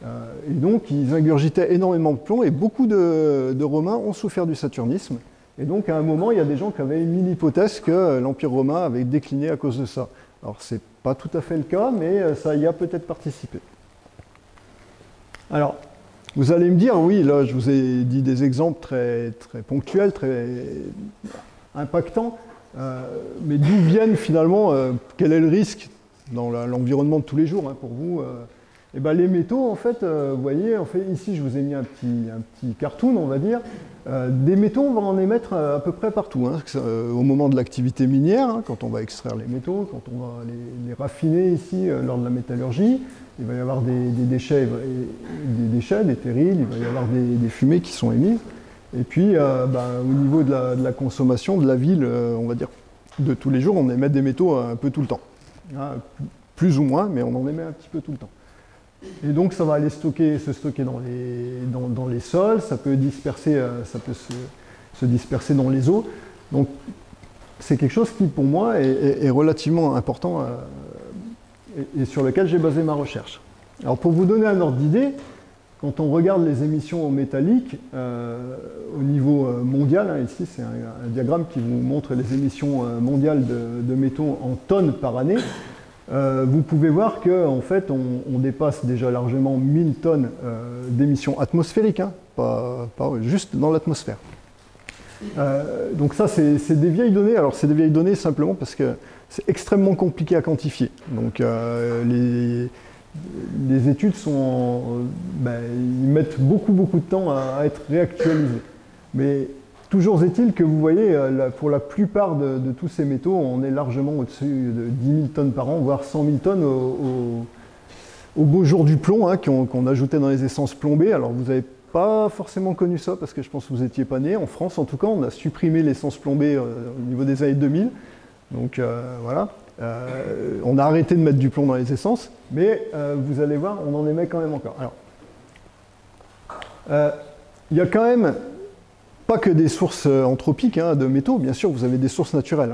Et donc, ils ingurgitaient énormément de plomb et beaucoup de Romains ont souffert du saturnisme. Et donc, à un moment, il y a des gens qui avaient mis l'hypothèse que l'Empire romain avait décliné à cause de ça. Alors, ce n'est pas tout à fait le cas, mais ça y a peut-être participé. Alors, vous allez me dire, oui, là, je vous ai dit des exemples très, très ponctuels, très impactants, mais d'où viennent finalement, quel est le risque dans l'environnement de tous les jours pour vous Eh ben, les métaux, en fait, vous voyez, ici, je vous ai mis un petit cartoon, on va dire. Des métaux, on va en émettre à peu près partout. Au moment de l'activité minière, quand on va extraire les métaux, quand on va les raffiner ici lors de la métallurgie, il va y avoir des déchets, des terrils, il va y avoir des fumées qui sont émises. Et puis, au niveau de la consommation de la ville, on va dire, de tous les jours, on émet des métaux un peu tout le temps. Plus ou moins, mais on en émet un petit peu tout le temps. Et donc ça va aller se stocker dans les sols, ça peut se disperser dans les eaux. Donc c'est quelque chose qui pour moi est relativement important et sur lequel j'ai basé ma recherche. Alors pour vous donner un ordre d'idée, quand on regarde les émissions métalliques au niveau mondial, ici c'est un diagramme qui vous montre les émissions mondiales de métaux en tonnes par année. Vous pouvez voir qu'en fait, on dépasse déjà largement 1000 tonnes d'émissions atmosphériques, pas juste dans l'atmosphère. Donc ça, c'est des vieilles données. Alors, c'est des vieilles données simplement parce que c'est extrêmement compliqué à quantifier. Donc, les études ils mettent beaucoup de temps à être réactualisées. Mais toujours est-il que vous voyez, pour la plupart de tous ces métaux, on est largement au-dessus de 10 000 tonnes par an, voire 100 000 tonnes au beau jour du plomb, qu'on ajoutait dans les essences plombées. Alors vous n'avez pas forcément connu ça, parce que je pense que vous n'étiez pas né. En France, en tout cas, on a supprimé l'essence plombée au niveau des années 2000. Donc voilà. On a arrêté de mettre du plomb dans les essences, mais vous allez voir, on en émet quand même encore. Alors, il y a quand même pas que des sources anthropiques de métaux, bien sûr, vous avez des sources naturelles.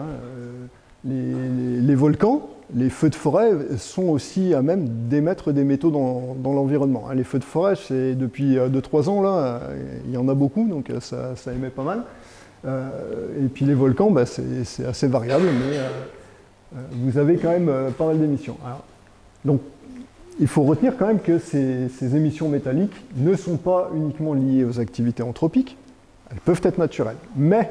Les volcans, les feux de forêt sont aussi à même d'émettre des métaux dans l'environnement. Les feux de forêt, c'est depuis 2-3 ans, là, il y en a beaucoup, donc ça émet pas mal. Et puis les volcans, c'est assez variable, mais vous avez quand même pas mal d'émissions. Donc, il faut retenir quand même que ces émissions métalliques ne sont pas uniquement liées aux activités anthropiques. Elles peuvent être naturelles. Mais,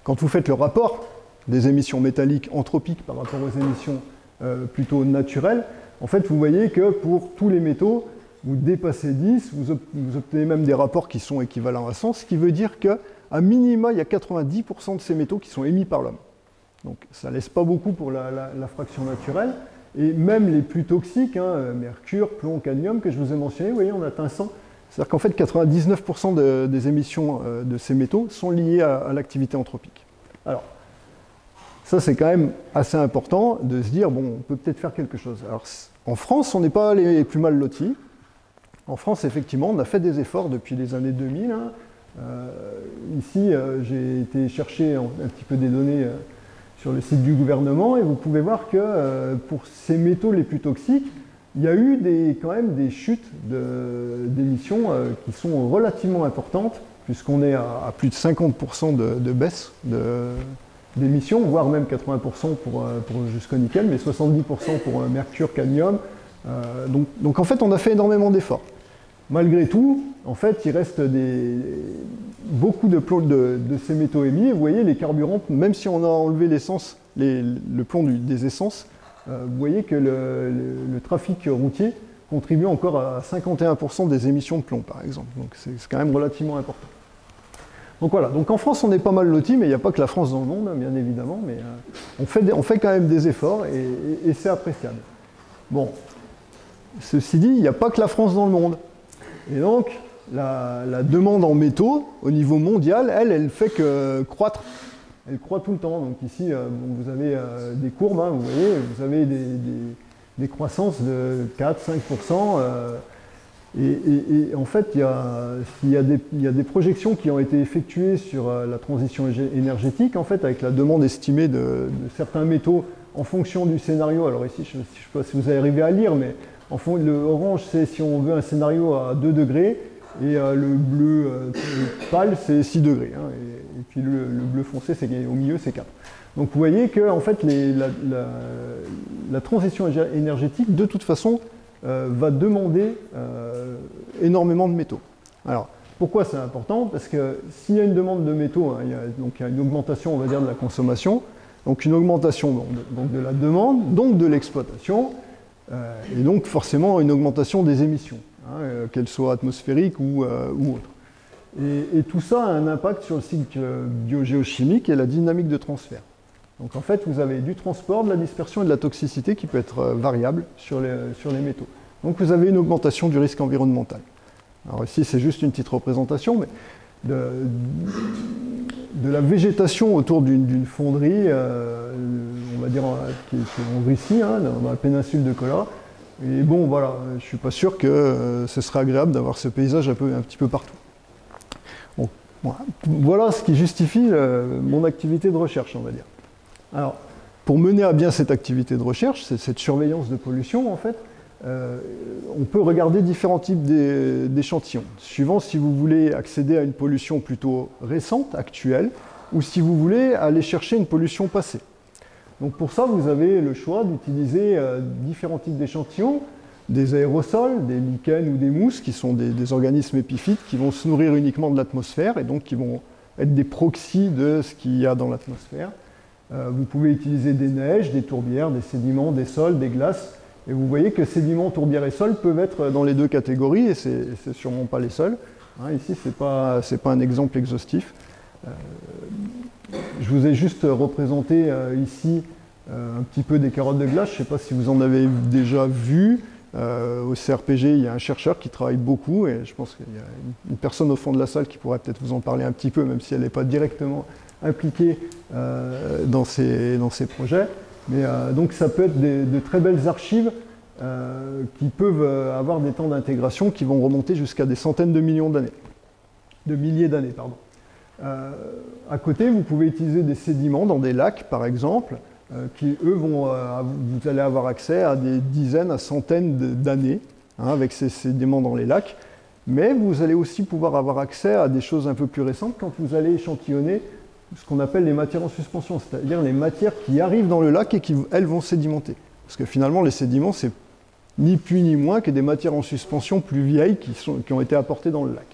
quand vous faites le rapport des émissions métalliques anthropiques par rapport aux émissions plutôt naturelles, en fait, vous voyez que pour tous les métaux, vous dépassez 10, vous obtenez même des rapports qui sont équivalents à 100, ce qui veut dire qu'à minima, il y a 90% de ces métaux qui sont émis par l'homme. Donc, ça ne laisse pas beaucoup pour la fraction naturelle. Et même les plus toxiques, mercure, plomb, cadmium, que je vous ai mentionné, vous voyez, on atteint 100. C'est-à-dire qu'en fait, 99% des émissions de ces métaux sont liées à l'activité anthropique. Alors, ça, c'est quand même assez important de se dire, bon, on peut peut-être faire quelque chose. Alors, en France, on n'est pas les plus mal lotis. En France, effectivement, on a fait des efforts depuis les années 2000. Ici, j'ai été chercher un petit peu des données sur le site du gouvernement, et vous pouvez voir que pour ces métaux les plus toxiques, il y a eu quand même des chutes d'émissions qui sont relativement importantes, puisqu'on est à plus de 50% de baisse d'émissions, voire même 80% pour jusqu'au nickel, mais 70% pour mercure, cadmium. Donc en fait, on a fait énormément d'efforts. Malgré tout, en fait, il reste beaucoup de plomb de ces métaux émis. Et vous voyez, les carburants, même si on a enlevé l'essence, le plomb des essences, vous voyez que le trafic routier contribue encore à 51% des émissions de plomb, par exemple. Donc c'est quand même relativement important. Donc voilà, donc en France, on est pas mal lotis, mais il n'y a pas que la France dans le monde, bien évidemment, mais on fait quand même des efforts et c'est appréciable. Bon, ceci dit, il n'y a pas que la France dans le monde. Et donc, la demande en métaux, au niveau mondial, elle fait que croître. Elle croît tout le temps. Donc ici, vous avez des courbes, vous voyez, vous avez des croissances de 4-5%. Et en fait, il y a des projections qui ont été effectuées sur la transition énergétique, en fait, avec la demande estimée de certains métaux en fonction du scénario. Alors ici, je ne sais pas si vous arrivez à lire, mais le orange, c'est si on veut un scénario à 2 degrés, et le bleu pâle, c'est 6 degrés. Hein, et puis le bleu foncé, au milieu, c'est 4. Donc vous voyez que en fait, la transition énergétique, de toute façon, va demander énormément de métaux. Alors, pourquoi c'est important? Parce que s'il y a une demande de métaux, hein, il y a une augmentation, on va dire, de la consommation, donc une augmentation donc de la demande, donc de l'exploitation, et donc forcément une augmentation des émissions, hein, qu'elles soient atmosphériques ou autres. Et tout ça a un impact sur le cycle biogéochimique et la dynamique de transfert. Donc en fait, vous avez du transport, de la dispersion et de la toxicité qui peut être variable sur les métaux. Donc vous avez une augmentation du risque environnemental. Alors ici, c'est juste une petite représentation, mais de la végétation autour d'une fonderie, on va dire, qui est en Russie, hein, dans la péninsule de Kola. Et bon, voilà, je ne suis pas sûr que ce serait agréable d'avoir ce paysage un petit peu partout. Bon, voilà ce qui justifie mon activité de recherche, on va dire. Alors, pour mener à bien cette activité de recherche, cette surveillance de pollution, en fait, on peut regarder différents types d'échantillons, suivant si vous voulez accéder à une pollution plutôt récente, actuelle, ou si vous voulez aller chercher une pollution passée. Donc pour ça, vous avez le choix d'utiliser différents types d'échantillons, des aérosols, des lichens ou des mousses, qui sont des organismes épiphytes qui vont se nourrir uniquement de l'atmosphère et donc qui vont être des proxys de ce qu'il y a dans l'atmosphère. Vous pouvez utiliser des neiges, des tourbières, des sédiments, des sols, des glaces. Et vous voyez que sédiments, tourbières et sols peuvent être dans les deux catégories, et c'est sûrement pas les seuls. Hein, ici, ce n'est pas un exemple exhaustif. Je vous ai juste représenté ici un petit peu des carottes de glace. Je ne sais pas si vous en avez déjà vu. Au CRPG, il y a un chercheur qui travaille beaucoup, et je pense qu'il y a une personne au fond de la salle qui pourrait peut-être vous en parler un petit peu, même si elle n'est pas directement impliquée dans ces projets. Mais donc ça peut être de très belles archives qui peuvent avoir des temps d'intégration qui vont remonter jusqu'à des centaines de millions d'années, de milliers d'années, pardon. À côté, vous pouvez utiliser des sédiments dans des lacs, par exemple, qui, eux, vous allez avoir accès à des dizaines à centaines d'années, hein, avec ces sédiments dans les lacs. Mais vous allez aussi pouvoir avoir accès à des choses un peu plus récentes quand vous allez échantillonner ce qu'on appelle les matières en suspension, c'est-à-dire les matières qui arrivent dans le lac et qui, elles, vont sédimenter. Parce que finalement, les sédiments, c'est ni plus ni moins que des matières en suspension plus vieilles qui ont été apportées dans le lac.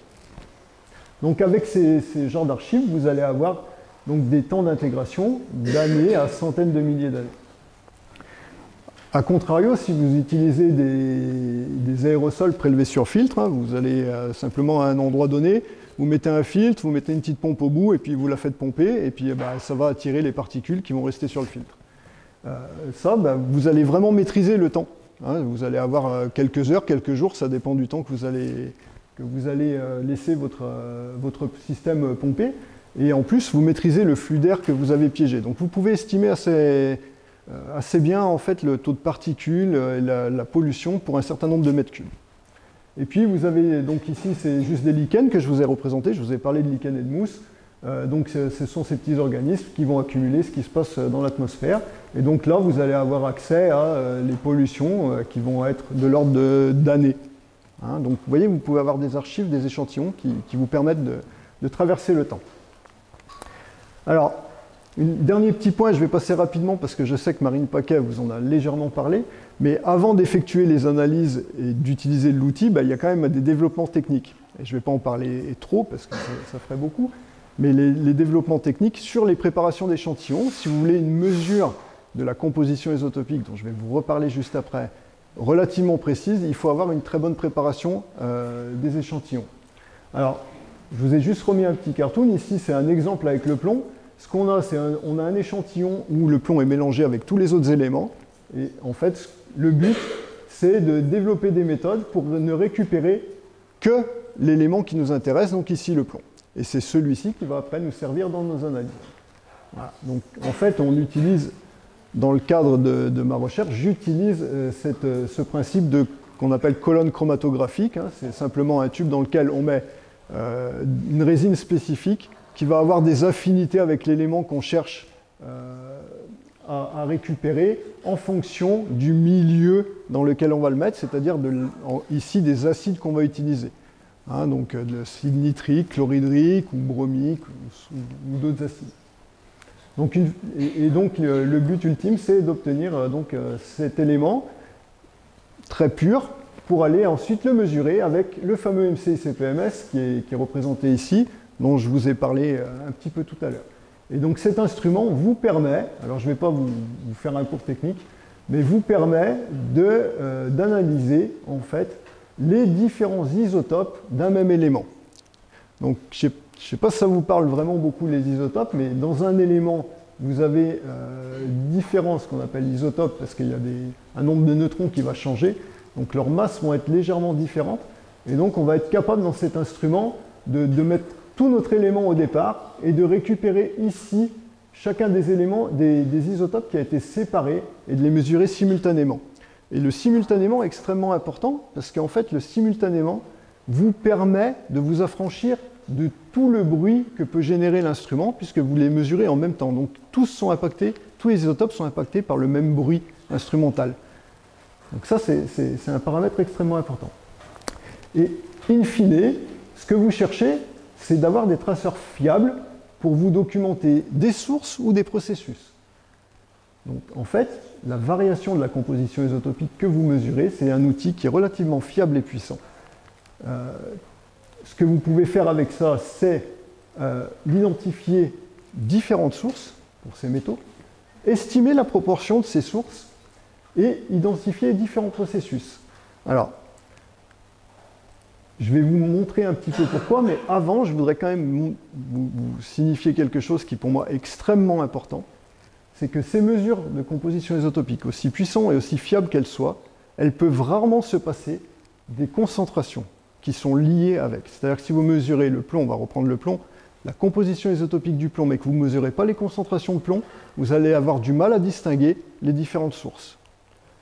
Donc avec ces genres d'archives, vous allez avoir donc, des temps d'intégration d'années à centaines de milliers d'années. A contrario, si vous utilisez des aérosols prélevés sur filtre, hein, vous allez simplement à un endroit donné, vous mettez un filtre, vous mettez une petite pompe au bout, et puis vous la faites pomper, et puis ça va attirer les particules qui vont rester sur le filtre. Vous allez vraiment maîtriser le temps. Hein, vous allez avoir quelques heures, quelques jours, ça dépend du temps que vous allez laisser votre système pomper. Et en plus, vous maîtrisez le flux d'air que vous avez piégé. Donc vous pouvez estimer assez bien en fait, le taux de particules et la pollution pour un certain nombre de mètres cubes. Et puis vous avez, donc ici c'est juste des lichens que je vous ai représentés, je vous ai parlé de lichens et de mousse. Donc ce sont ces petits organismes qui vont accumuler ce qui se passe dans l'atmosphère. Et donc là vous allez avoir accès à les pollutions qui vont être de l'ordre d'années. Hein, donc vous voyez, vous pouvez avoir des archives, des échantillons qui vous permettent de traverser le temps. Alors, un dernier petit point, je vais passer rapidement parce que je sais que Marine Paquet vous en a légèrement parlé, mais avant d'effectuer les analyses et d'utiliser l'outil, il y a quand même des développements techniques. Et je ne vais pas en parler trop parce que ça ferait beaucoup, mais les développements techniques sur les préparations d'échantillons, si vous voulez une mesure de la composition isotopique, dont je vais vous reparler juste après, relativement précise, il faut avoir une très bonne préparation des échantillons. Alors, je vous ai juste remis un petit cartoon, ici c'est un exemple avec le plomb. Ce qu'on a, c'est un échantillon où le plomb est mélangé avec tous les autres éléments. Et en fait, le but, c'est de développer des méthodes pour ne récupérer que l'élément qui nous intéresse, donc ici le plomb. Et c'est celui-ci qui va après nous servir dans nos analyses. Voilà. Donc en fait, on utilise, dans le cadre de ma recherche, j'utilise ce principe de qu'on appelle colonne chromatographique. Hein. C'est simplement un tube dans lequel on met une résine spécifique qui va avoir des affinités avec l'élément qu'on cherche à récupérer en fonction du milieu dans lequel on va le mettre, c'est-à-dire ici des acides qu'on va utiliser. Hein, donc de l'acide nitrique, chlorhydrique ou bromique ou d'autres acides. Donc, donc le but ultime, c'est d'obtenir cet élément très pur pour aller ensuite le mesurer avec le fameux MCICPMS qui est représenté ici, dont je vous ai parlé un petit peu tout à l'heure. Et donc cet instrument vous permet, alors je ne vais pas vous faire un cours technique, mais vous permet d'analyser en fait les différents isotopes d'un même élément. Donc je ne sais pas si ça vous parle vraiment beaucoup les isotopes, mais dans un élément, vous avez différents, ce qu'on appelle isotopes, parce qu'il y a un nombre de neutrons qui va changer, donc leurs masses vont être légèrement différentes, et donc on va être capable dans cet instrument de mettre tout notre élément au départ et de récupérer ici chacun des éléments, des isotopes qui a été séparé et de les mesurer simultanément. Et le simultanément est extrêmement important parce qu'en fait le simultanément vous permet de vous affranchir de tout le bruit que peut générer l'instrument puisque vous les mesurez en même temps. Donc tous les isotopes sont impactés par le même bruit instrumental. Donc ça c'est un paramètre extrêmement important. Et in fine, ce que vous cherchez, c'est d'avoir des traceurs fiables pour vous documenter des sources ou des processus. Donc, en fait, la variation de la composition isotopique que vous mesurez, c'est un outil qui est relativement fiable et puissant. Ce que vous pouvez faire avec ça, c'est identifier différentes sources pour ces métaux, estimer la proportion de ces sources et identifier différents processus. Alors, je vais vous montrer un petit peu pourquoi, mais avant, je voudrais quand même vous signifier quelque chose qui pour moi est extrêmement important. C'est que ces mesures de composition isotopique, aussi puissantes et aussi fiables qu'elles soient, elles peuvent rarement se passer des concentrations qui sont liées avec. C'est-à-dire que si vous mesurez le plomb, on va reprendre le plomb, la composition isotopique du plomb, mais que vous ne mesurez pas les concentrations de plomb, vous allez avoir du mal à distinguer les différentes sources.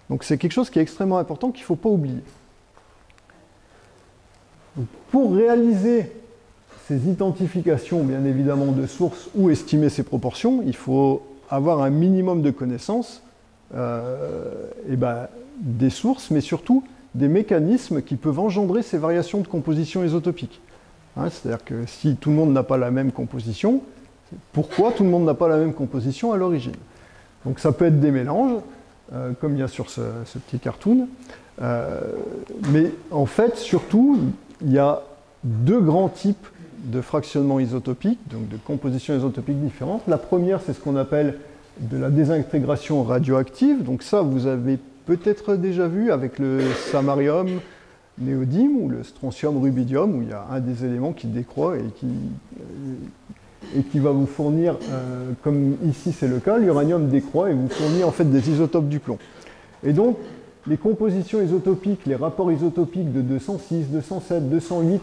Donc c'est quelque chose qui est extrêmement important qu'il ne faut pas oublier. Pour réaliser ces identifications, bien évidemment, de sources ou estimer ces proportions, il faut avoir un minimum de connaissances des sources, mais surtout des mécanismes qui peuvent engendrer ces variations de composition isotopique. Hein, c'est-à-dire que si tout le monde n'a pas la même composition, pourquoi tout le monde n'a pas la même composition à l'origine? Donc ça peut être des mélanges, comme il y a sur ce petit cartoon, mais en fait, surtout, il y a deux grands types de fractionnement isotopique, donc de composition isotopique différentes. La première, c'est ce qu'on appelle de la désintégration radioactive. Donc ça, vous avez peut-être déjà vu avec le samarium néodyme ou le strontium rubidium, où il y a un des éléments qui décroît et qui va vous fournir, comme ici c'est le cas, l'uranium décroît et vous fournit en fait des isotopes du plomb. Et donc, les compositions isotopiques, les rapports isotopiques de 206, 207, 208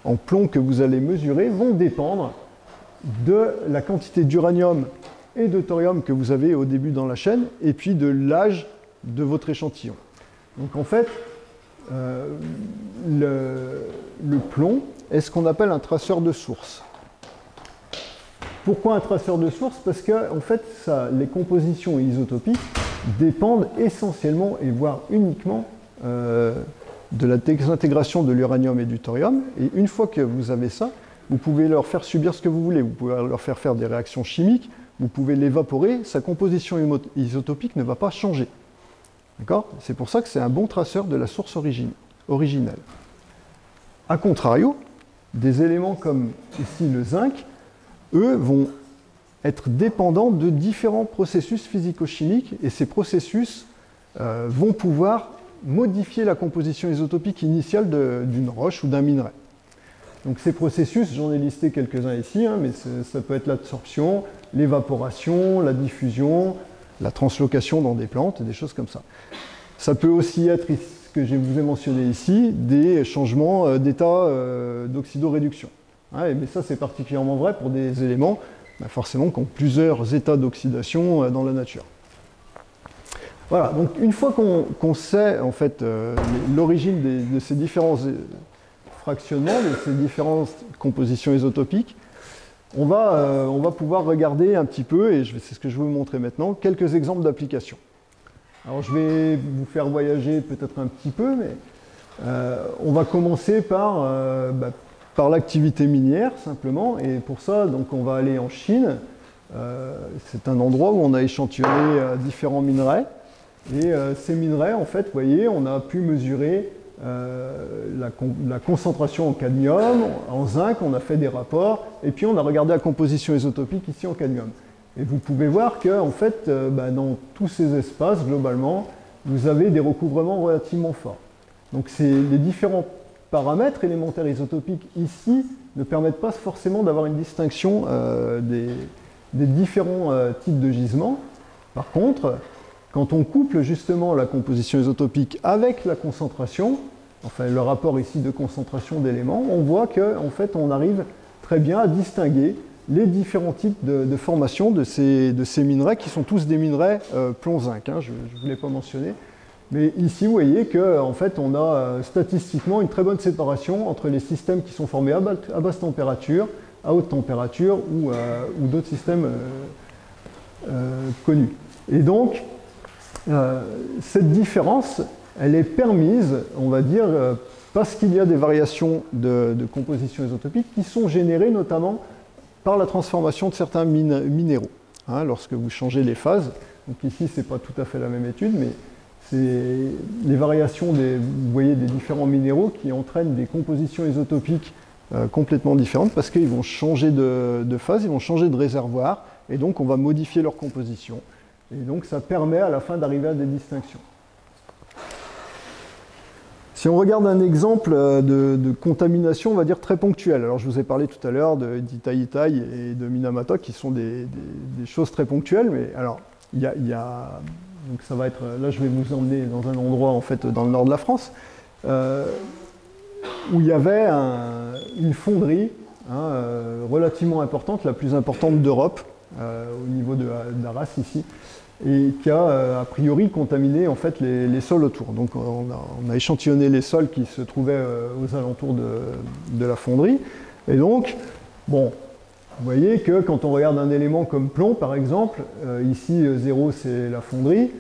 en plomb que vous allez mesurer vont dépendre de la quantité d'uranium et de thorium que vous avez au début dans la chaîne et puis de l'âge de votre échantillon. Donc en fait, le plomb est ce qu'on appelle un traceur de source. Pourquoi un traceur de source? Parce que en fait, les compositions isotopiques dépendent essentiellement et voire uniquement de la désintégration de l'uranium et du thorium. Et une fois que vous avez ça, vous pouvez leur faire subir ce que vous voulez. Vous pouvez leur faire des réactions chimiques, vous pouvez l'évaporer, sa composition isotopique ne va pas changer. D'accord? C'est pour ça que c'est un bon traceur de la source originelle. A contrario, des éléments comme ici le zinc, eux vont être dépendants de différents processus physico-chimiques et ces processus vont pouvoir modifier la composition isotopique initiale d'une roche ou d'un minerai. Donc ces processus, j'en ai listé quelques-uns ici, hein, mais ça peut être l'absorption, l'évaporation, la diffusion, la translocation dans des plantes, des choses comme ça. Ça peut aussi être, ce que je vous ai mentionné ici, des changements d'état d'oxydoréduction. Hein, mais ça, c'est particulièrement vrai pour des éléments forcément qui ont plusieurs états d'oxydation dans la nature. Voilà, donc une fois qu'on sait en fait l'origine de ces différents fractionnements, de ces différentes compositions isotopiques, on va pouvoir regarder un petit peu, et c'est ce que je vais vous montrer maintenant, quelques exemples d'applications. Alors je vais vous faire voyager peut-être un petit peu, mais on va commencer par l'activité minière simplement, et pour ça donc on va aller en Chine. C'est un endroit où on a échantillonné différents minerais, et ces minerais, en fait, vous voyez, on a pu mesurer la concentration en cadmium, en zinc, on a fait des rapports, et puis on a regardé la composition isotopique ici en cadmium. Et vous pouvez voir que, en fait, dans tous ces espaces, globalement, vous avez des recouvrements relativement forts. Donc les différents paramètres élémentaires isotopiques ici ne permettent pas forcément d'avoir une distinction des différents types de gisements. Par contre, quand on couple justement la composition isotopique avec la concentration, enfin le rapport ici de concentration d'éléments, on voit qu'en fait on arrive très bien à distinguer les différents types de formation de ces minerais qui sont tous des minerais plomb-zinc, hein, je ne vous l'ai pas mentionné. Mais ici vous voyez qu'en fait on a statistiquement une très bonne séparation entre les systèmes qui sont formés à basse température, à haute température ou d'autres systèmes connus. Et donc, cette différence, elle est permise, on va dire, parce qu'il y a des variations de composition isotopique qui sont générées notamment par la transformation de certains minéraux. Hein, lorsque vous changez les phases, donc ici c'est pas tout à fait la même étude, mais c'est les variations vous voyez, des différents minéraux qui entraînent des compositions isotopiques complètement différentes parce qu'ils vont changer de phase, ils vont changer de réservoir, et donc on va modifier leur composition. Et donc ça permet à la fin d'arriver à des distinctions. Si on regarde un exemple de contamination, on va dire très ponctuelle. Alors je vous ai parlé tout à l'heure d'Itaitai et de Minamato qui sont des choses très ponctuelles, mais alors il y a donc ça va être, là je vais vous emmener dans un endroit en fait dans le nord de la France, où il y avait une fonderie relativement importante, la plus importante d'Europe, au niveau de Arras ici, et qui a a priori contaminé en fait les sols autour. Donc on a échantillonné les sols qui se trouvaient aux alentours de la fonderie, et donc, bon, vous voyez que quand on regarde un élément comme plomb par exemple, ici 0 c'est la fonderie,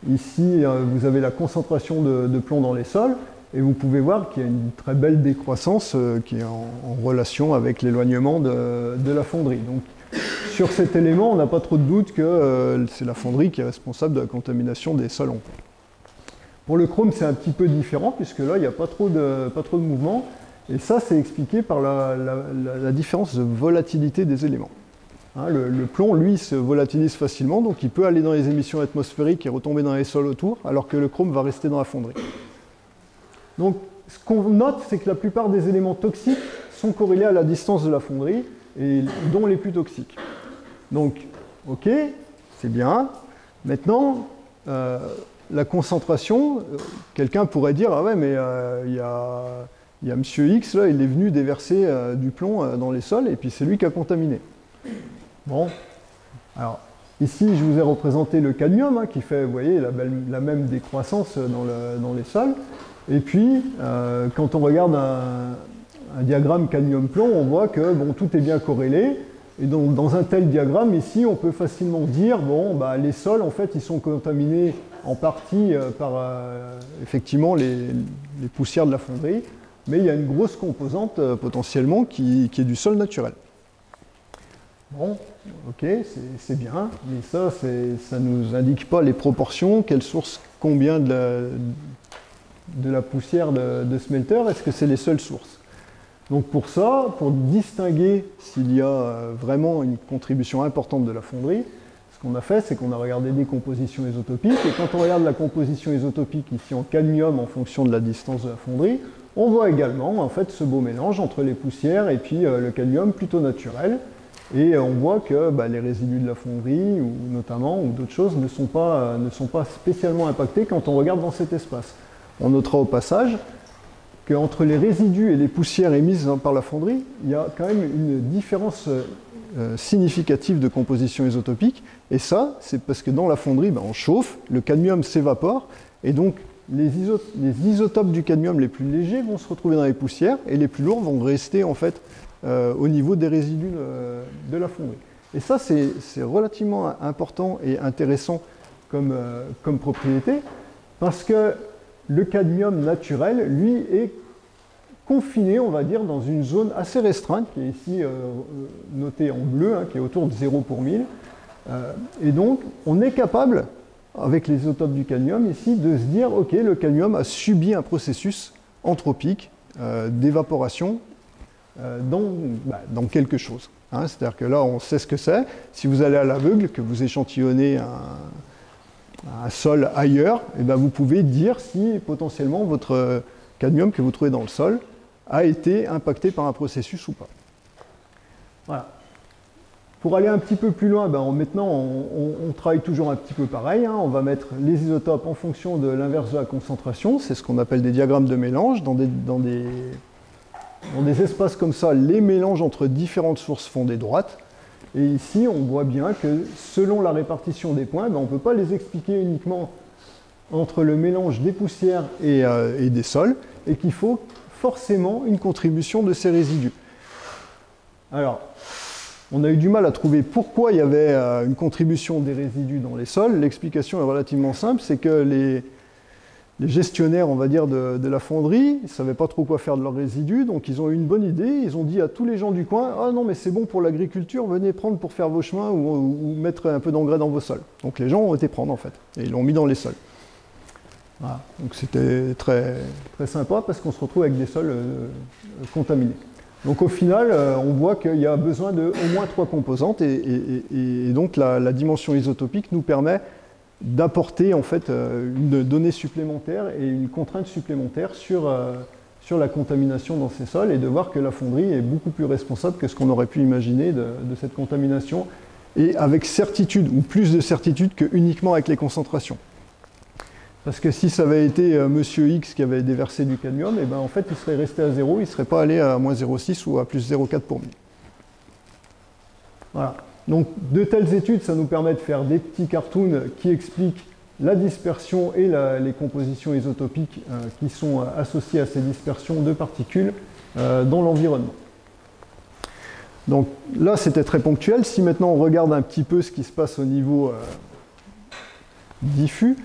ici vous avez la concentration de plomb dans les sols, et vous pouvez voir qu'il y a une très belle décroissance qui est en relation avec l'éloignement de la fonderie. Donc, sur cet élément, on n'a pas trop de doute que c'est la fonderie qui est responsable de la contamination des sols en plomb. Pour le chrome, c'est un petit peu différent, puisque là, il n'y a pas trop de mouvement, et ça, c'est expliqué par la différence de volatilité des éléments. Hein, le plomb, lui, se volatilise facilement, donc il peut aller dans les émissions atmosphériques et retomber dans les sols autour, alors que le chrome va rester dans la fonderie. Donc, ce qu'on note, c'est que la plupart des éléments toxiques sont corrélés à la distance de la fonderie, et dont les plus toxiques. Donc, ok, c'est bien. Maintenant, la concentration, quelqu'un pourrait dire, ah ouais, mais il y a monsieur X, là, il est venu déverser du plomb dans les sols, et puis c'est lui qui a contaminé. Bon, alors, ici, je vous ai représenté le cadmium, hein, qui fait, vous voyez, la même décroissance dans les sols. Et puis, quand on regarde un diagramme cadmium-plomb, on voit que bon, tout est bien corrélé. Et donc, dans un tel diagramme, ici, on peut facilement dire, bon, bah, les sols, en fait, ils sont contaminés en partie par, effectivement, les poussières de la fonderie, mais il y a une grosse composante, potentiellement, qui est du sol naturel. Bon, ok, c'est bien, mais ça ne nous indique pas les proportions, quelle source, combien de la poussière de smelter, est-ce que c'est les seules sources? Donc pour ça, pour distinguer s'il y a vraiment une contribution importante de la fonderie, ce qu'on a fait, c'est qu'on a regardé des compositions isotopiques, et quand on regarde la composition isotopique ici en cadmium en fonction de la distance de la fonderie, on voit également en fait ce beau mélange entre les poussières et puis le cadmium plutôt naturel, et on voit que les résidus de la fonderie, ou notamment, ou d'autres choses, ne sont pas spécialement impactés quand on regarde dans cet espace. On notera au passage qu'entre les résidus et les poussières émises par la fonderie, il y a quand même une différence significative de composition isotopique. Et ça, c'est parce que dans la fonderie, ben, on chauffe, le cadmium s'évapore, et donc les isotopes du cadmium les plus légers vont se retrouver dans les poussières, et les plus lourds vont rester en fait au niveau des résidus de la fonderie. Et ça, c'est relativement important et intéressant comme propriété, parce que le cadmium naturel, lui, est confiné, on va dire, dans une zone assez restreinte, qui est ici notée en bleu, hein, qui est autour de 0 pour 1000. Et donc, on est capable, avec les isotopes du cadmium, ici, de se dire, OK, le cadmium a subi un processus entropique d'évaporation dans quelque chose. Hein. C'est-à-dire que là, on sait ce que c'est. Si vous allez à l'aveugle, que vous échantillonnez un sol ailleurs, eh bien, vous pouvez dire si potentiellement votre cadmium que vous trouvez dans le sol a été impacté par un processus ou pas. Voilà. Pour aller un petit peu plus loin, maintenant on travaille toujours un petit peu pareil. Hein. On va mettre les isotopes en fonction de l'inverse de la concentration. C'est ce qu'on appelle des diagrammes de mélange. Dans des espaces comme ça, les mélanges entre différentes sources font des droites. Et ici, on voit bien que selon la répartition des points, on ne peut pas les expliquer uniquement entre le mélange des poussières et des sols, et qu'il faut forcément une contribution de ces résidus. Alors, on a eu du mal à trouver pourquoi il y avait une contribution des résidus dans les sols. L'explication est relativement simple, c'est que les gestionnaires, on va dire, de la fonderie, ils ne savaient pas trop quoi faire de leurs résidus, donc ils ont eu une bonne idée, ils ont dit à tous les gens du coin, « Ah non, mais c'est bon pour l'agriculture, venez prendre pour faire vos chemins ou mettre un peu d'engrais dans vos sols. » Donc les gens ont été prendre, en fait, et ils l'ont mis dans les sols. Voilà. Donc c'était très, très sympa, parce qu'on se retrouve avec des sols contaminés. Donc au final, on voit qu'il y a besoin de au moins 3 composantes, et donc la dimension isotopique nous permet d'apporter en fait une donnée supplémentaire et une contrainte supplémentaire sur la contamination dans ces sols, et de voir que la fonderie est beaucoup plus responsable que ce qu'on aurait pu imaginer de cette contamination, et avec certitude, ou plus de certitude que uniquement avec les concentrations. Parce que si ça avait été Monsieur X qui avait déversé du cadmium, et en fait il serait resté à 0, il ne serait pas allé à moins 0,6 ou à plus 0,4 pour 1000. Voilà. Donc de telles études, ça nous permet de faire des petits cartoons qui expliquent la dispersion et les compositions isotopiques qui sont associées à ces dispersions de particules dans l'environnement. Donc là, c'était très ponctuel. Si maintenant on regarde un petit peu ce qui se passe au niveau diffus,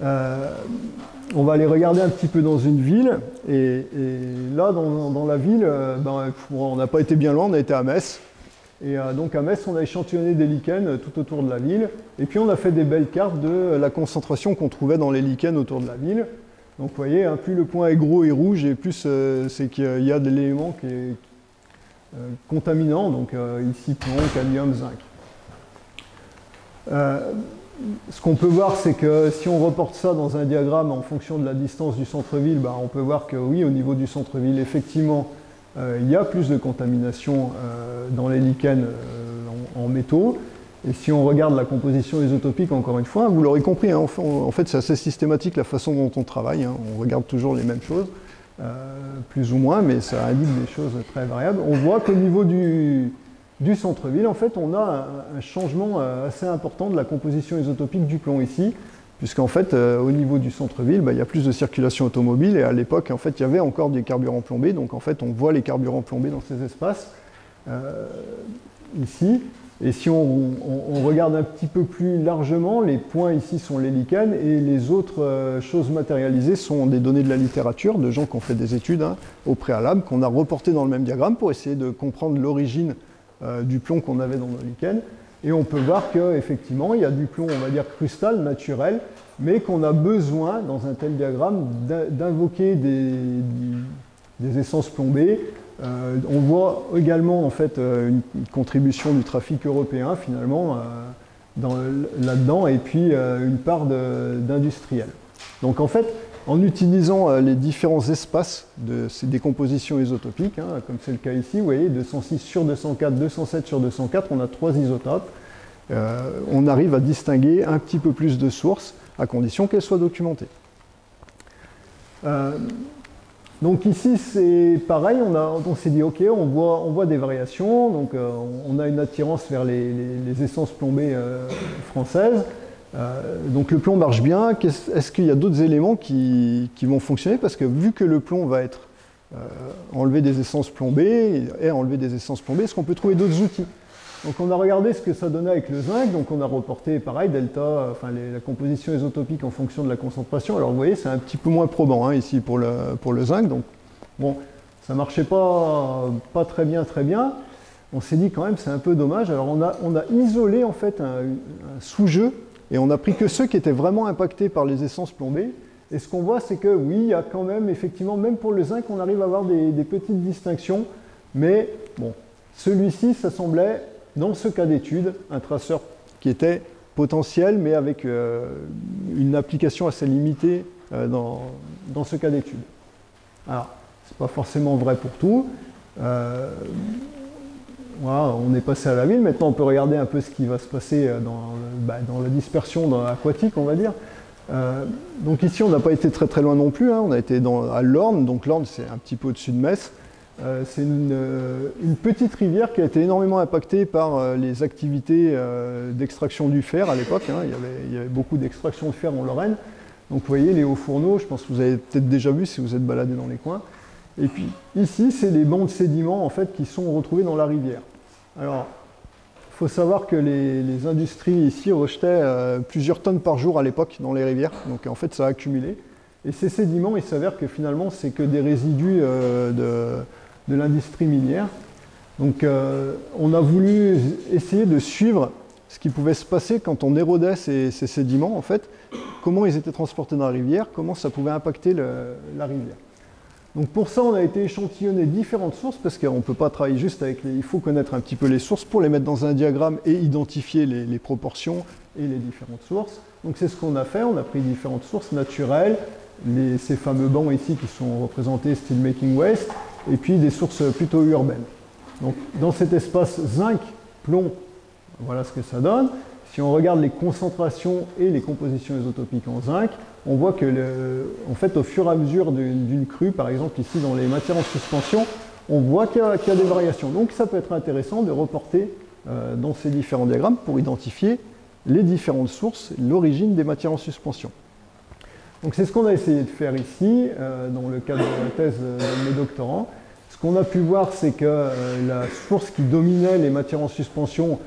on va aller regarder un petit peu dans une ville. Et là, dans la ville, on n'a pas été bien loin, on a été à Metz. Et donc à Metz, on a échantillonné des lichens tout autour de la ville. Et puis on a fait des belles cartes de la concentration qu'on trouvait dans les lichens autour de la ville. Donc vous voyez, hein, plus le point est gros et rouge, et plus c'est qu'il y a de l'élément qui est contaminant. Donc ici, plomb, cadmium, zinc. Ce qu'on peut voir, c'est que si on reporte ça dans un diagramme en fonction de la distance du centre-ville, on peut voir que oui, au niveau du centre-ville, effectivement, il y a plus de contamination dans les lichens en métaux. Et si on regarde la composition isotopique, encore une fois, vous l'aurez compris, hein, en fait c'est assez systématique la façon dont on travaille. Hein, on regarde toujours les mêmes choses, plus ou moins, mais ça indique des choses très variables. On voit qu'au niveau du centre-ville, en fait, on a un changement assez important de la composition isotopique du plomb ici, puisqu'en fait, au niveau du centre-ville, il y a plus de circulation automobile, et à l'époque, en fait, il y avait encore des carburants plombés, donc en fait, on voit les carburants plombés dans ces espaces, ici. Et si on regarde un petit peu plus largement, les points ici sont les lichens, et les autres choses matérialisées sont des données de la littérature, de gens qui ont fait des études au préalable, qu'on a reportées dans le même diagramme pour essayer de comprendre l'origine du plomb qu'on avait dans nos lichens. Et on peut voir qu'effectivement, il y a du plomb, on va dire, crustal, naturel, mais qu'on a besoin, dans un tel diagramme, d'invoquer des essences plombées. On voit également, en fait, une contribution du trafic européen, finalement, là-dedans, et puis une part d'industriels. Donc, en fait, en utilisant les différents espaces de ces décompositions isotopiques, comme c'est le cas ici, vous voyez, 206 sur 204, 207 sur 204, on a 3 isotopes. On arrive à distinguer un petit peu plus de sources, à condition qu'elles soient documentées. Donc ici, c'est pareil, on s'est dit, ok, on voit des variations, donc on a une attirance vers les essences plombées françaises. Donc le plomb marche bien. Est-ce qu'il y a d'autres éléments qui vont fonctionner? Parce que vu que le plomb va être enlevé des essences plombées, est-ce qu'on peut trouver d'autres outils? Donc on a regardé ce que ça donnait avec le zinc, donc on a reporté pareil, delta, enfin la composition isotopique en fonction de la concentration. Alors vous voyez, c'est un petit peu moins probant hein, ici pour le zinc, donc bon, ça marchait pas très bien. On s'est dit quand même c'est un peu dommage. Alors on a isolé en fait un sous-jeu et on a pris que ceux qui étaient vraiment impactés par les essences plombées. Et ce qu'on voit, c'est que oui, il y a quand même, effectivement, même pour le zinc, on arrive à avoir des petites distinctions, mais bon, celui-ci, ça semblait dans ce cas d'étude, un traceur qui était potentiel, mais avec une application assez limitée dans ce cas d'étude. Alors, ce n'est pas forcément vrai pour tout. Voilà, on est passé à la ville. Maintenant, on peut regarder un peu ce qui va se passer dans la dispersion aquatique, on va dire. Donc ici, on n'a pas été très loin non plus. Hein. On a été à l'Orne. Donc l'Orne, c'est un petit peu au-dessus de Metz. C'est une petite rivière qui a été énormément impactée par les activités d'extraction du fer à l'époque. Hein. Il y avait beaucoup d'extraction de fer en Lorraine. Donc vous voyez les hauts fourneaux, je pense que vous avez peut-être déjà vu si vous êtes baladé dans les coins. Et puis ici, c'est les bancs de sédiments en fait, qui sont retrouvés dans la rivière. Alors, il faut savoir que les industries ici rejetaient plusieurs tonnes par jour à l'époque dans les rivières. Donc en fait, ça a accumulé. Et ces sédiments, il s'avère que finalement, c'est que des résidus de l'industrie minière. Donc on a voulu essayer de suivre ce qui pouvait se passer quand on érodait ces sédiments, en fait, comment ils étaient transportés dans la rivière, comment ça pouvait impacter la rivière. Donc pour ça, on a été échantillonner différentes sources, parce qu'on ne peut pas travailler juste avec il faut connaître un petit peu les sources pour les mettre dans un diagramme et identifier les proportions et les différentes sources. Donc c'est ce qu'on a fait, on a pris différentes sources naturelles, ces fameux bancs ici qui sont représentés steel making waste, et puis des sources plutôt urbaines. Donc dans cet espace zinc, plomb, voilà ce que ça donne. Si on regarde les concentrations et les compositions isotopiques en zinc, on voit que, en fait, au fur et à mesure d'une crue, par exemple ici dans les matières en suspension, on voit qu'il y a des variations. Donc ça peut être intéressant de reporter dans ces différents diagrammes pour identifier les différentes sources, l'origine des matières en suspension. Donc c'est ce qu'on a essayé de faire ici, dans le cadre de la thèse de mes doctorants. Ce qu'on a pu voir, c'est que la source qui dominait les matières en suspension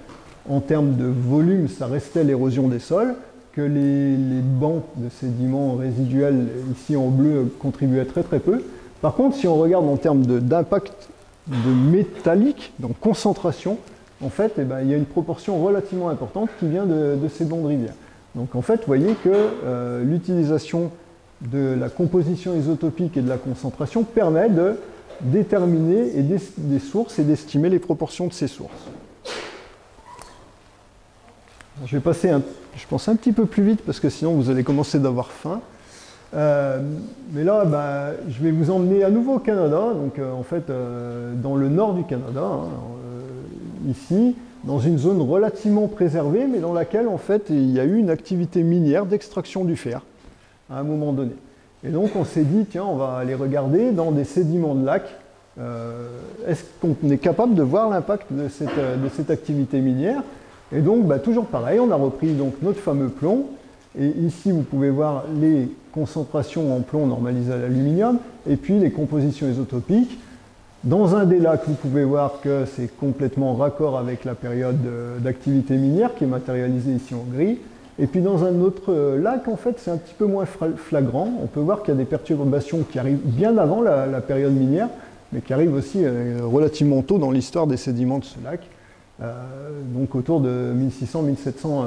en termes de volume, ça restait l'érosion des sols, que les bancs de sédiments résiduels, ici en bleu, contribuaient très peu. Par contre, si on regarde en termes d'impact de métallique, donc concentration, en fait, eh ben, il y a une proportion relativement importante qui vient de ces bancs de rivière. Donc en fait, vous voyez que l'utilisation de la composition isotopique et de la concentration permet de déterminer des sources et d'estimer les proportions de ces sources. Je vais passer, je pense, un petit peu plus vite parce que sinon vous allez commencer d'avoir faim. Mais là, je vais vous emmener à nouveau au Canada, donc en fait dans le nord du Canada, hein, ici, dans une zone relativement préservée, mais dans laquelle en fait il y a eu une activité minière d'extraction du fer à un moment donné. Et donc on s'est dit, tiens, on va aller regarder dans des sédiments de lac, est-ce qu'on est capable de voir l'impact de cette activité minière? Et donc, toujours pareil, on a repris donc, notre fameux plomb. Et ici, vous pouvez voir les concentrations en plomb normalisées à l'aluminium, et puis les compositions isotopiques. Dans un des lacs, vous pouvez voir que c'est complètement raccord avec la période d'activité minière, qui est matérialisée ici en gris. Et puis dans un autre lac, en fait, c'est un petit peu moins flagrant. On peut voir qu'il y a des perturbations qui arrivent bien avant la période minière, mais qui arrivent aussi relativement tôt dans l'histoire des sédiments de ce lac. Donc autour de 1600-1700.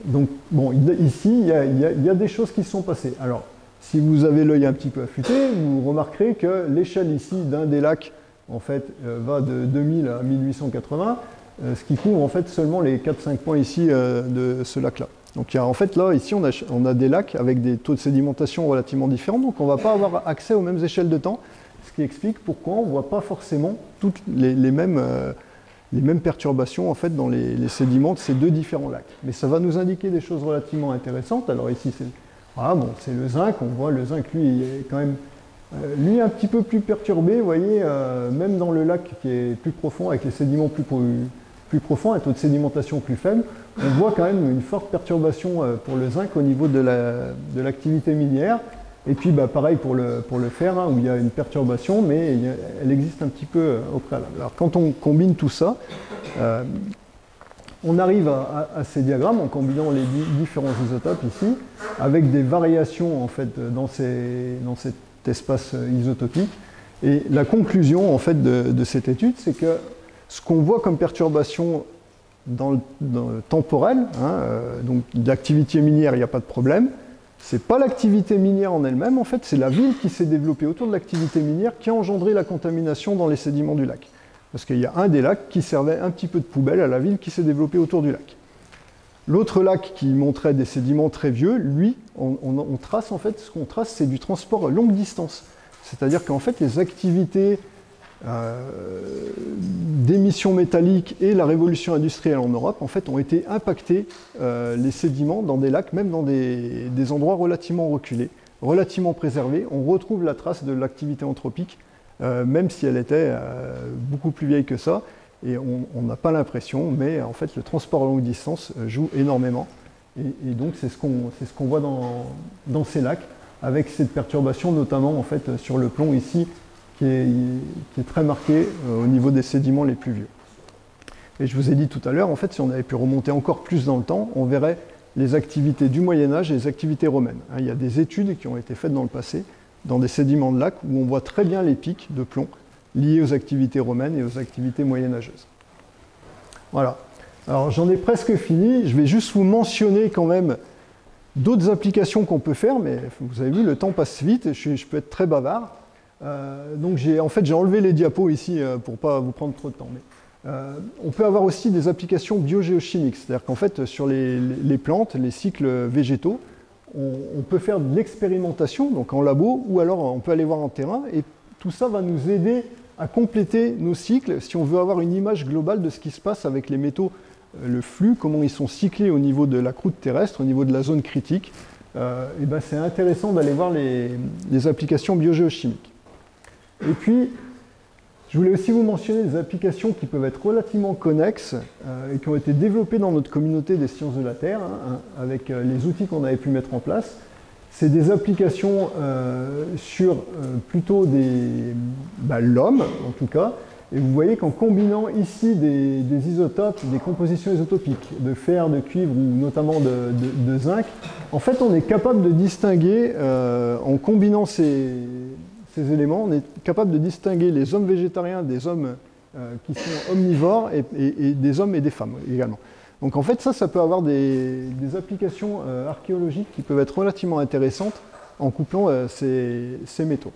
Donc bon, ici, il y a des choses qui se sont passées. Alors, si vous avez l'œil un petit peu affûté, vous remarquerez que l'échelle ici d'un des lacs, en fait, va de 2000 à 1880, ce qui couvre en fait seulement les 4-5 points ici de ce lac-là. Donc en fait, là, ici, on a des lacs avec des taux de sédimentation relativement différents, donc on ne va pas avoir accès aux mêmes échelles de temps, ce qui explique pourquoi on ne voit pas forcément toutes les mêmes perturbations en fait, dans les sédiments de ces deux différents lacs. Mais ça va nous indiquer des choses relativement intéressantes. Alors ici, c'est le zinc. On voit le zinc, lui, il est quand même Lui, un petit peu plus perturbé, vous voyez, même dans le lac qui est plus profond, avec les sédiments plus profonds, un taux de sédimentation plus faible, on voit quand même une forte perturbation pour le zinc au niveau de l'activité minière. Et puis pareil pour le fer, hein, où il y a une perturbation, mais elle existe un petit peu au préalable. Alors quand on combine tout ça, on arrive à ces diagrammes en combinant les différents isotopes ici, avec des variations en fait dans cet espace isotopique. Et la conclusion en fait de cette étude, c'est que ce qu'on voit comme perturbation dans le temporel, hein, donc d'activité minière, il n'y a pas de problème. C'est pas l'activité minière en elle-même, en fait, c'est la ville qui s'est développée autour de l'activité minière qui a engendré la contamination dans les sédiments du lac. Parce qu'il y a un des lacs qui servait un petit peu de poubelle à la ville qui s'est développée autour du lac. L'autre lac qui montrait des sédiments très vieux, lui, on trace en fait, ce qu'on trace, c'est du transport à longue distance. C'est-à-dire qu'en fait, les activités d'émissions métalliques et la révolution industrielle en Europe, en fait, ont été impactés les sédiments dans des lacs, même dans des endroits relativement reculés, relativement préservés. On retrouve la trace de l'activité anthropique, même si elle était beaucoup plus vieille que ça. Et on n'a pas l'impression, mais en fait, le transport à longue distance joue énormément. Et donc, c'est ce qu'on voit dans ces lacs, avec cette perturbation, notamment en fait, sur le plomb ici, qui est très marqué au niveau des sédiments les plus vieux. Et je vous ai dit tout à l'heure, en fait, si on avait pu remonter encore plus dans le temps, on verrait les activités du Moyen-Âge et les activités romaines. Il y a des études qui ont été faites dans le passé, dans des sédiments de lac, où on voit très bien les pics de plomb liés aux activités romaines et aux activités moyenâgeuses. Voilà. Alors, j'en ai presque fini. Je vais juste vous mentionner quand même d'autres applications qu'on peut faire, mais vous avez vu, le temps passe vite et je peux être très bavard. Donc j'ai enlevé les diapos ici pour ne pas vous prendre trop de temps. Mais, on peut avoir aussi des applications biogéochimiques, c'est-à-dire qu'en fait sur les plantes, les cycles végétaux, on peut faire de l'expérimentation, donc en labo, ou alors on peut aller voir en terrain, et tout ça va nous aider à compléter nos cycles si on veut avoir une image globale de ce qui se passe avec les métaux, le flux, comment ils sont cyclés au niveau de la croûte terrestre, au niveau de la zone critique. Et ben c'est intéressant d'aller voir les applications biogéochimiques. Et puis, je voulais aussi vous mentionner des applications qui peuvent être relativement connexes et qui ont été développées dans notre communauté des sciences de la Terre, hein, avec les outils qu'on avait pu mettre en place. C'est des applications sur plutôt l'homme, en tout cas. Et vous voyez qu'en combinant ici des isotopes, des compositions isotopiques de fer, de cuivre ou notamment de zinc, en fait, on est capable de distinguer, en combinant ces éléments, on est capable de distinguer les hommes végétariens des hommes qui sont omnivores et des hommes et des femmes également. Donc en fait, ça peut avoir des applications archéologiques qui peuvent être relativement intéressantes en couplant ces métaux.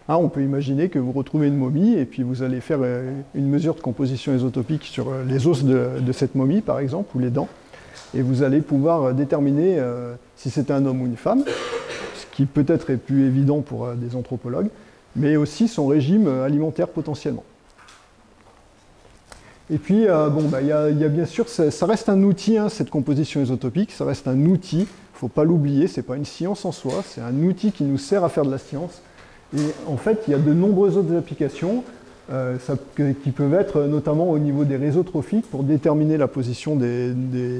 Hein, on peut imaginer que vous retrouvez une momie et puis vous allez faire une mesure de composition isotopique sur les os de cette momie, par exemple, ou les dents, et vous allez pouvoir déterminer si c'est un homme ou une femme, qui peut-être est plus évident pour des anthropologues, mais aussi son régime alimentaire potentiellement. Et puis, y a bien sûr, ça reste un outil, hein, cette composition isotopique, ça reste un outil, il ne faut pas l'oublier, ce n'est pas une science en soi, c'est un outil qui nous sert à faire de la science. Et en fait, il y a de nombreuses autres applications qui peuvent être notamment au niveau des réseaux trophiques pour déterminer la position des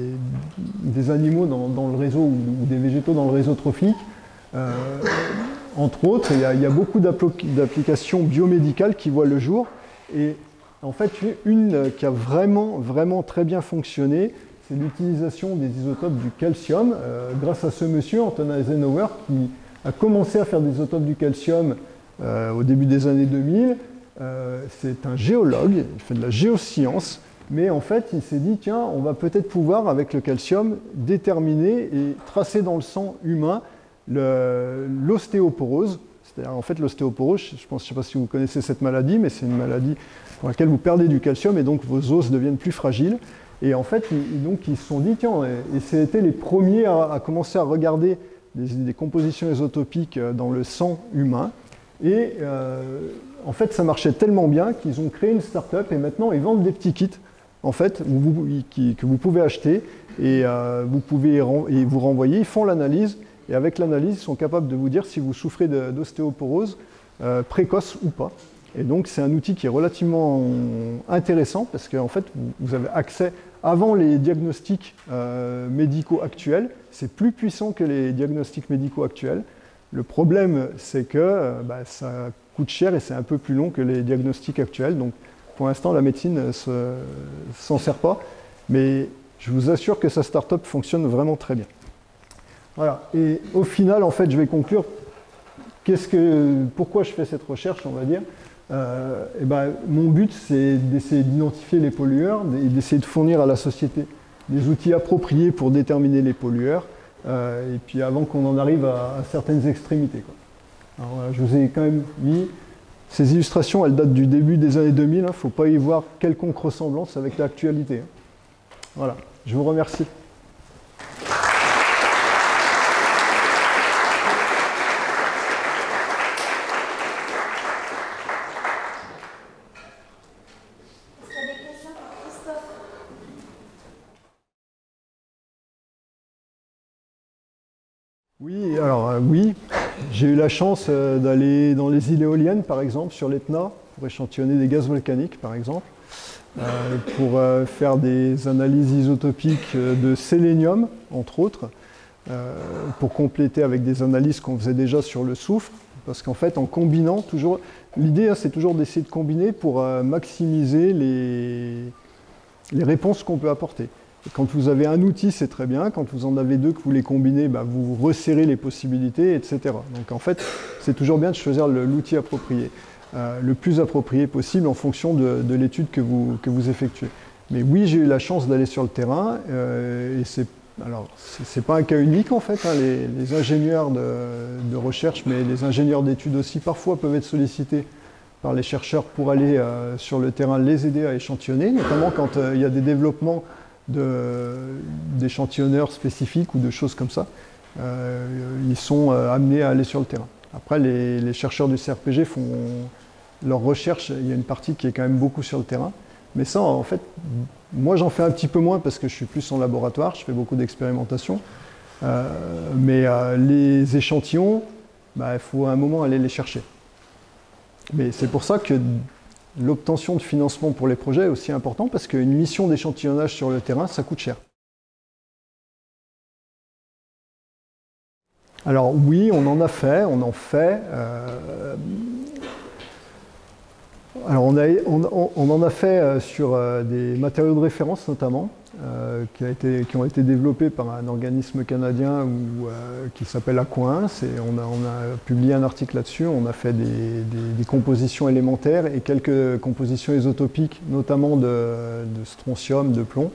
animaux dans le réseau ou des végétaux dans le réseau trophique. Entre autres, il y a beaucoup d'applications biomédicales qui voient le jour. Et en fait, une qui a vraiment très bien fonctionné, c'est l'utilisation des isotopes du calcium, grâce à ce monsieur, Anton Eisenhower, qui a commencé à faire des isotopes du calcium au début des années 2000. C'est un géologue, il fait de la géoscience, mais en fait, il s'est dit, tiens, on va peut-être pouvoir, avec le calcium, déterminer et tracer dans le sang humain l'ostéoporose. C'est-à-dire, en fait, l'ostéoporose, je ne sais pas si vous connaissez cette maladie, mais c'est une maladie pour laquelle vous perdez du calcium et donc vos os deviennent plus fragiles. Et en fait, ils se sont dit, tiens, et c'était les premiers à commencer à regarder des compositions isotopiques dans le sang humain. Et en fait, ça marchait tellement bien qu'ils ont créé une start-up et maintenant, ils vendent des petits kits, en fait, que vous pouvez acheter et vous pouvez vous renvoyer. Ils font l'analyse et avec l'analyse, ils sont capables de vous dire si vous souffrez d'ostéoporose précoce ou pas. Et donc c'est un outil qui est relativement intéressant parce qu'en fait vous avez accès avant les diagnostics médicaux actuels, c'est plus puissant que les diagnostics médicaux actuels. Le problème c'est que ça coûte cher et c'est un peu plus long que les diagnostics actuels. Donc pour l'instant la médecine ne s'en sert pas, mais je vous assure que sa start-up fonctionne vraiment très bien. Voilà, et au final en fait je vais conclure pourquoi je fais cette recherche, on va dire. Mon but, c'est d'essayer d'identifier les pollueurs et d'essayer de fournir à la société des outils appropriés pour déterminer les pollueurs, et puis avant qu'on en arrive à certaines extrémités, quoi. Alors, je vous ai quand même mis ces illustrations, elles datent du début des années 2000, il ne faut pas y voir quelconque ressemblance avec l'actualité. Voilà, je vous remercie. Oui, alors oui, j'ai eu la chance d'aller dans les îles éoliennes, par exemple, sur l'Etna, pour échantillonner des gaz volcaniques, par exemple, pour faire des analyses isotopiques de sélénium, entre autres, pour compléter avec des analyses qu'on faisait déjà sur le soufre, parce qu'en fait, en combinant, toujours, l'idée, c'est toujours d'essayer de combiner pour maximiser les réponses qu'on peut apporter. Et quand vous avez un outil, c'est très bien. Quand vous en avez deux, que vous les combinez, vous resserrez les possibilités, etc. Donc en fait, c'est toujours bien de choisir l'outil approprié, le plus approprié possible en fonction de l'étude que vous effectuez. Mais oui, j'ai eu la chance d'aller sur le terrain, et c'est pas un cas unique en fait, hein, les ingénieurs de recherche, mais les ingénieurs d'études aussi, parfois peuvent être sollicités par les chercheurs pour aller sur le terrain, les aider à échantillonner, notamment quand il y a des développements d'échantillonneurs spécifiques ou de choses comme ça, ils sont amenés à aller sur le terrain. Après, les chercheurs du CRPG font leur recherche, il y a une partie qui est quand même beaucoup sur le terrain, mais ça, en fait, moi j'en fais un petit peu moins parce que je suis plus en laboratoire, je fais beaucoup d'expérimentation, mais les échantillons, il faut à un moment aller les chercher. Mais c'est pour ça que l'obtention de financement pour les projets est aussi important parce qu'une mission d'échantillonnage sur le terrain, ça coûte cher. Alors oui, on en fait. Alors on en a fait sur des matériaux de référence notamment, qui ont été développés par un organisme canadien qui s'appelle Aquins, et on a publié un article là-dessus. On a fait des compositions élémentaires et quelques compositions isotopiques, notamment de strontium, de plomb,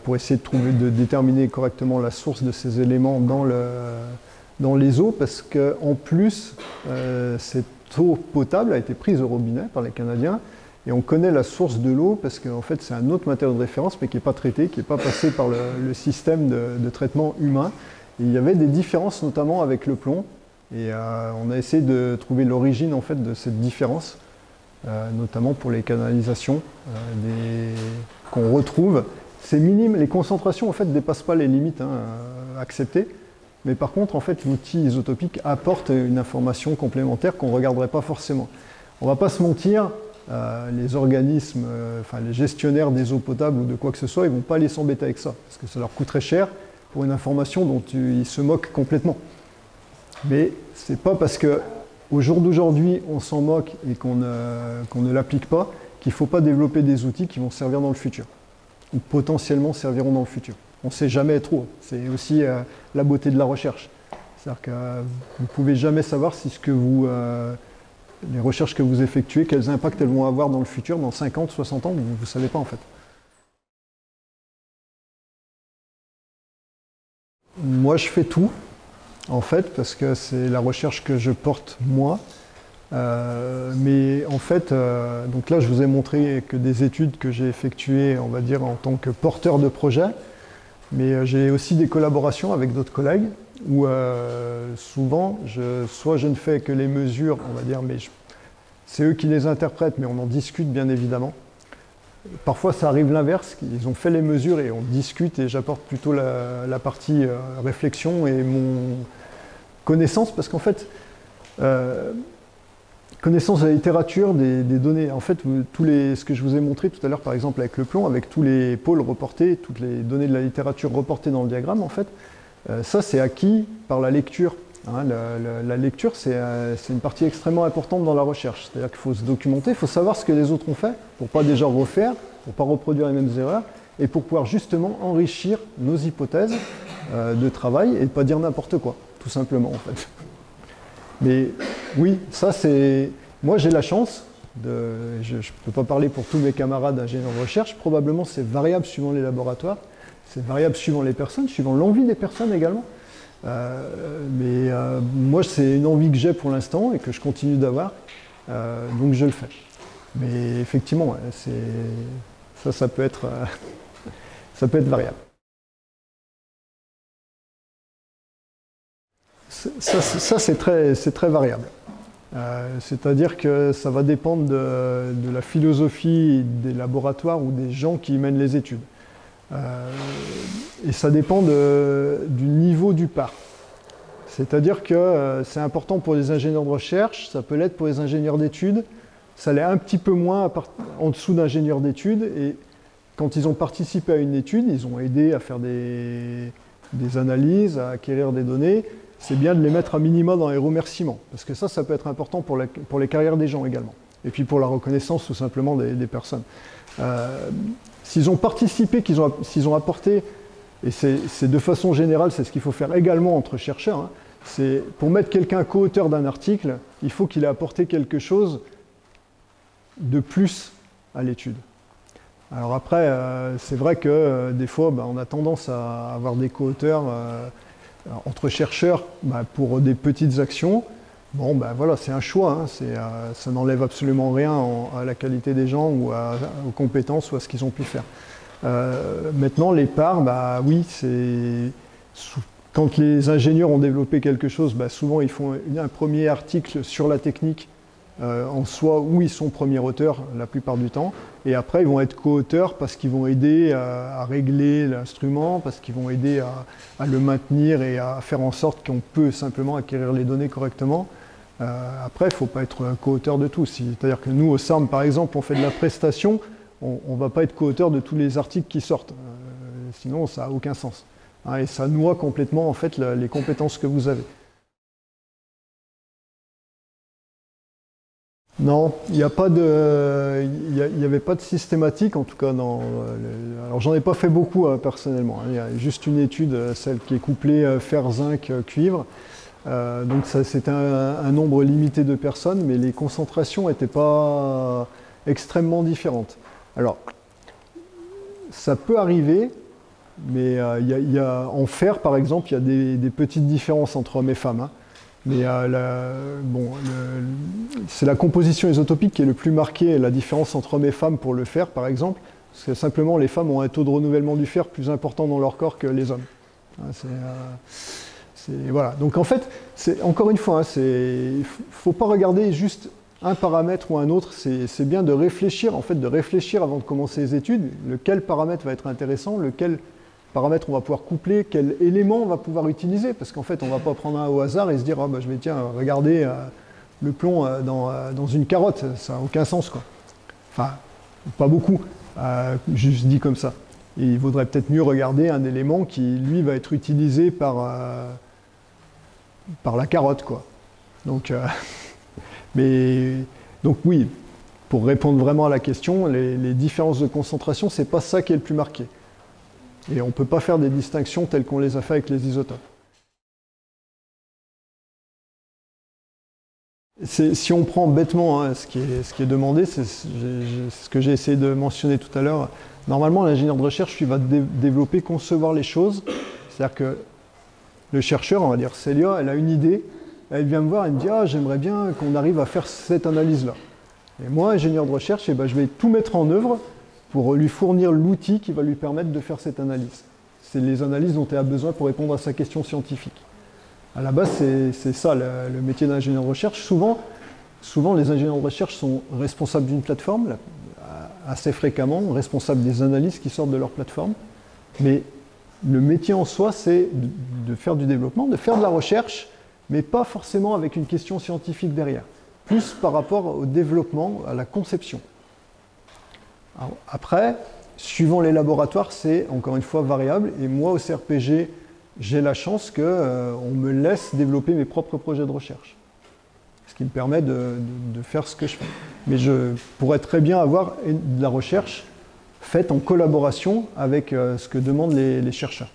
pour essayer de déterminer correctement la source de ces éléments dans les eaux, parce qu'en plus, cette eau potable a été prise au robinet par les Canadiens, et on connaît la source de l'eau parce qu'en fait c'est un autre matériau de référence mais qui n'est pas traité, qui n'est pas passé par le système de traitement humain. Et il y avait des différences notamment avec le plomb, et on a essayé de trouver l'origine en fait de cette différence, notamment pour les canalisations qu'on retrouve. C'est minime, les concentrations en fait ne dépassent pas les limites acceptées. Mais par contre, en fait, l'outil isotopique apporte une information complémentaire qu'on ne regarderait pas forcément. On ne va pas se mentir, les organismes, les gestionnaires des eaux potables ou de quoi que ce soit, ils ne vont pas aller s'embêter avec ça, parce que ça leur coûterait cher pour une information dont ils se moquent complètement. Mais ce n'est pas parce qu'au jour d'aujourd'hui, on s'en moque et qu'on ne l'applique pas, qu'il ne faut pas développer des outils qui vont servir dans le futur, ou potentiellement serviront dans le futur. On ne sait jamais trop. C'est aussi la beauté de la recherche. C'est-à-dire que vous ne pouvez jamais savoir si les recherches que vous effectuez, quels impacts elles vont avoir dans le futur, dans 50, 60 ans, vous ne savez pas en fait. Moi, je fais tout, en fait, parce que c'est la recherche que je porte moi. Mais en fait, donc là, je vous ai montré que des études que j'ai effectuées, on va dire, en tant que porteur de projet. Mais j'ai aussi des collaborations avec d'autres collègues où souvent, soit je ne fais que les mesures, on va dire, mais c'est eux qui les interprètent, mais on en discute bien évidemment. Parfois, ça arrive l'inverse. Ils ont fait les mesures et on discute et j'apporte plutôt la partie réflexion et mon connaissance parce qu'en fait, connaissance de la littérature, des données. En fait, ce que je vous ai montré tout à l'heure, par exemple, avec le plomb, avec tous les pôles reportés, toutes les données de la littérature reportées dans le diagramme, en fait, ça, c'est acquis par la lecture. Hein, la lecture, c'est une partie extrêmement importante dans la recherche. C'est-à-dire qu'il faut se documenter, il faut savoir ce que les autres ont fait pour ne pas déjà refaire, pour ne pas reproduire les mêmes erreurs, et pour pouvoir justement enrichir nos hypothèses de travail et ne pas dire n'importe quoi, tout simplement, en fait. Mais oui, ça c'est... Moi j'ai la chance, je ne peux pas parler pour tous mes camarades ingénieurs de recherche, probablement c'est variable suivant les laboratoires, c'est variable suivant les personnes, suivant l'envie des personnes également. Moi c'est une envie que j'ai pour l'instant et que je continue d'avoir, donc je le fais. Mais effectivement, ça peut être variable. Ça c'est très variable. C'est-à-dire que ça va dépendre de la philosophie des laboratoires ou des gens qui mènent les études. Et ça dépend du niveau du part. C'est-à-dire que c'est important pour les ingénieurs de recherche, ça peut l'être pour les ingénieurs d'études, ça l'est un petit peu moins en dessous d'ingénieurs d'études. Et quand ils ont participé à une étude, ils ont aidé à faire des analyses, à acquérir des données. C'est bien de les mettre à minima dans les remerciements, parce que ça peut être important pour les carrières des gens également, et puis pour la reconnaissance tout simplement des personnes. S'ils ont participé, s'ils ont apporté, et c'est de façon générale, c'est ce qu'il faut faire également entre chercheurs, hein, c'est pour mettre quelqu'un co-auteur d'un article, il faut qu'il ait apporté quelque chose de plus à l'étude. Alors après, c'est vrai que des fois, on a tendance à avoir des co-auteurs entre chercheurs pour des petites actions. Bon, voilà, c'est un choix, hein, ça n'enlève absolument rien à la qualité des gens ou aux compétences ou à ce qu'ils ont pu faire. Maintenant, les parts, oui, quand les ingénieurs ont développé quelque chose, souvent ils font un premier article sur la technique en soi où ils sont premiers auteurs la plupart du temps, et après ils vont être co-auteurs parce qu'ils vont aider à régler l'instrument, parce qu'ils vont aider à le maintenir et à faire en sorte qu'on peut simplement acquérir les données correctement. Après, il ne faut pas être co-auteur de tout. C'est-à-dire que nous, au CERN, par exemple, on fait de la prestation, on ne va pas être co-auteur de tous les articles qui sortent. Sinon, ça n'a aucun sens. Hein, et ça noie complètement en fait, les compétences que vous avez. Non, il n'y avait pas de systématique, en tout cas. Alors, j'en ai pas fait beaucoup personnellement. Hein. Il y a juste une étude, celle qui est couplée fer, zinc, cuivre. Donc, c'était un nombre limité de personnes, mais les concentrations n'étaient pas extrêmement différentes. Alors, ça peut arriver, mais en fer, par exemple, il y a des petites différences entre hommes et femmes. Hein. Mais c'est la composition isotopique qui est le plus marquée, la différence entre hommes et femmes pour le fer, par exemple. Parce que simplement, les femmes ont un taux de renouvellement du fer plus important dans leur corps que les hommes. Voilà. Donc en fait, encore une fois, il ne faut pas regarder juste un paramètre ou un autre. C'est bien de réfléchir, avant de commencer les études, lequel paramètre va être intéressant, lequel paramètres on va pouvoir coupler, quel élément on va pouvoir utiliser, parce qu'en fait on ne va pas prendre un au hasard et se dire je vais regarder le plomb dans une carotte, ça n'a aucun sens quoi. Enfin, pas beaucoup, juste dit comme ça. Et il vaudrait peut-être mieux regarder un élément qui lui va être utilisé par la carotte quoi. Donc, donc oui, pour répondre vraiment à la question, les différences de concentration, c'est pas ça qui est le plus marqué. Et on ne peut pas faire des distinctions telles qu'on les a fait avec les isotopes. Si on prend bêtement ce qui est demandé, c'est ce que j'ai essayé de mentionner tout à l'heure. Normalement, l'ingénieur de recherche va développer, concevoir les choses. C'est-à-dire que le chercheur, on va dire Célia, elle a une idée, elle vient me voir et me dit « Ah, j'aimerais bien qu'on arrive à faire cette analyse-là ». Et moi, ingénieur de recherche, je vais tout mettre en œuvre pour lui fournir l'outil qui va lui permettre de faire cette analyse. C'est les analyses dont elle a besoin pour répondre à sa question scientifique. À la base, c'est ça le métier d'ingénieur de recherche. Souvent, les ingénieurs de recherche sont responsables d'une plateforme. assez fréquemment, responsables des analyses qui sortent de leur plateforme. Mais le métier en soi, c'est de faire du développement, de faire de la recherche, mais pas forcément avec une question scientifique derrière. Plus par rapport au développement, à la conception. Alors, après, suivant les laboratoires, c'est encore une fois variable. Et moi, au CRPG, j'ai la chance qu'on me laisse développer mes propres projets de recherche. Ce qui me permet de faire ce que je fais. Mais je pourrais très bien avoir de la recherche faite en collaboration avec ce que demandent les chercheurs.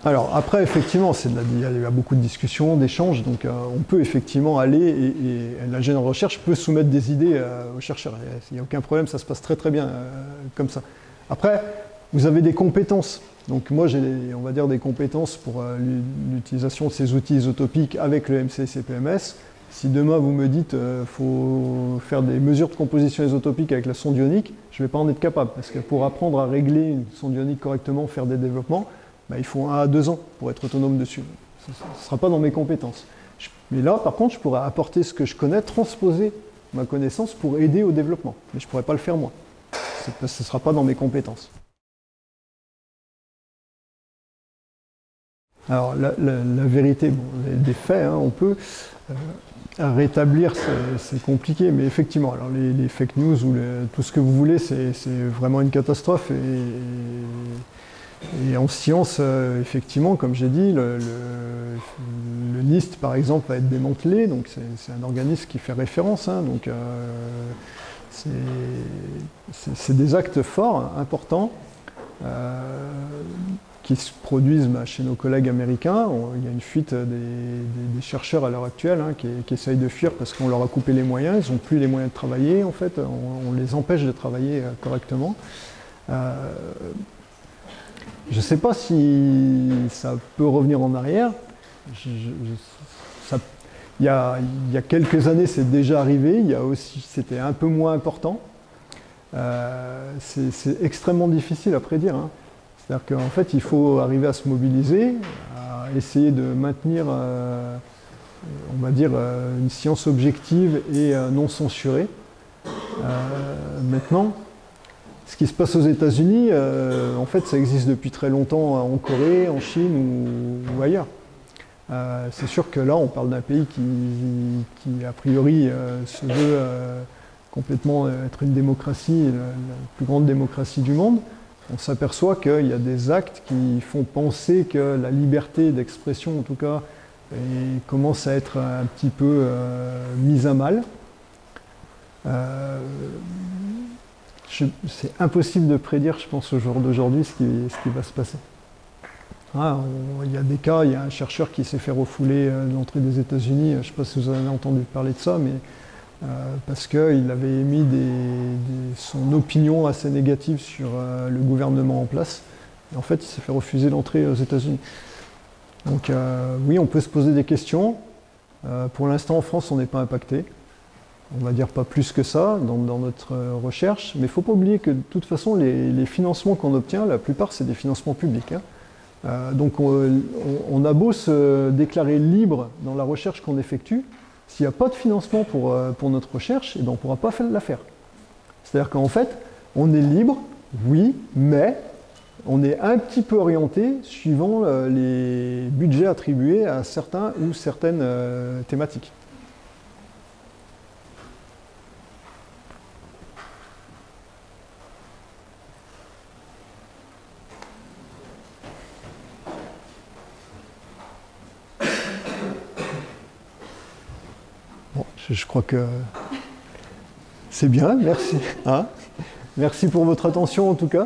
Alors après, effectivement, il y a beaucoup de discussions, d'échanges, donc on peut effectivement aller et l'ingénieur de recherche peut soumettre des idées aux chercheurs. Il n'y a aucun problème, ça se passe très très bien comme ça. Après, vous avez des compétences. Donc moi, j'ai, on va dire, des compétences pour l'utilisation de ces outils isotopiques avec le MCS et PMS. Si demain vous me dites qu'il faut faire des mesures de composition isotopique avec la sonde ionique, je ne vais pas en être capable, parce que pour apprendre à régler une sonde ionique correctement, faire des développements, il faut 1 à 2 ans pour être autonome dessus. Ce ne sera pas dans mes compétences. Mais là, par contre, je pourrais apporter ce que je connais, transposer ma connaissance pour aider au développement. Mais je ne pourrais pas le faire moi. Ce ne sera pas dans mes compétences. Alors, la vérité, bon, des faits, hein, on peut rétablir, c'est compliqué, mais effectivement, alors les fake news ou tout ce que vous voulez, c'est vraiment une catastrophe. Et en science, effectivement, comme j'ai dit, le NIST, par exemple, va être démantelé, donc c'est un organisme qui fait référence, hein, donc c'est des actes forts, importants, qui se produisent chez nos collègues américains. Il y a une fuite des chercheurs à l'heure actuelle hein, qui essayent de fuir parce qu'on leur a coupé les moyens, ils n'ont plus les moyens de travailler, en fait, on les empêche de travailler correctement. Je ne sais pas si ça peut revenir en arrière. Il y a quelques années, c'est déjà arrivé. C'était un peu moins important. C'est extrêmement difficile à prédire. Hein. C'est-à-dire qu'en fait, il faut arriver à se mobiliser, à essayer de maintenir, on va dire, une science objective et non censurée. Maintenant, ce qui se passe aux États-Unis, en fait, ça existe depuis très longtemps en Corée, en Chine ou ailleurs. C'est sûr que là, on parle d'un pays qui a priori, se veut complètement être une démocratie, la plus grande démocratie du monde. On s'aperçoit qu'il y a des actes qui font penser que la liberté d'expression, en tout cas, commence à être un petit peu mise à mal. C'est impossible de prédire, je pense, au jour d'aujourd'hui, ce qui va se passer. Il y a des cas, il y a un chercheur qui s'est fait refouler l'entrée des États-Unis, je ne sais pas si vous avez entendu parler de ça, mais parce qu'il avait émis son opinion assez négative sur le gouvernement en place. Et en fait, il s'est fait refuser l'entrée aux États-Unis. Donc oui, on peut se poser des questions. Pour l'instant, en France, on n'est pas impacté. On va dire pas plus que ça dans notre recherche, mais il ne faut pas oublier que de toute façon, les financements qu'on obtient, la plupart, c'est des financements publics. Hein. Donc on a beau se déclarer libre dans la recherche qu'on effectue, s'il n'y a pas de financement pour notre recherche, on ne pourra pas la faire. C'est-à-dire qu'en fait, on est libre, oui, mais on est un petit peu orienté suivant les budgets attribués à certains ou certaines thématiques. Je crois que c'est bien, merci. Hein, merci pour votre attention en tout cas.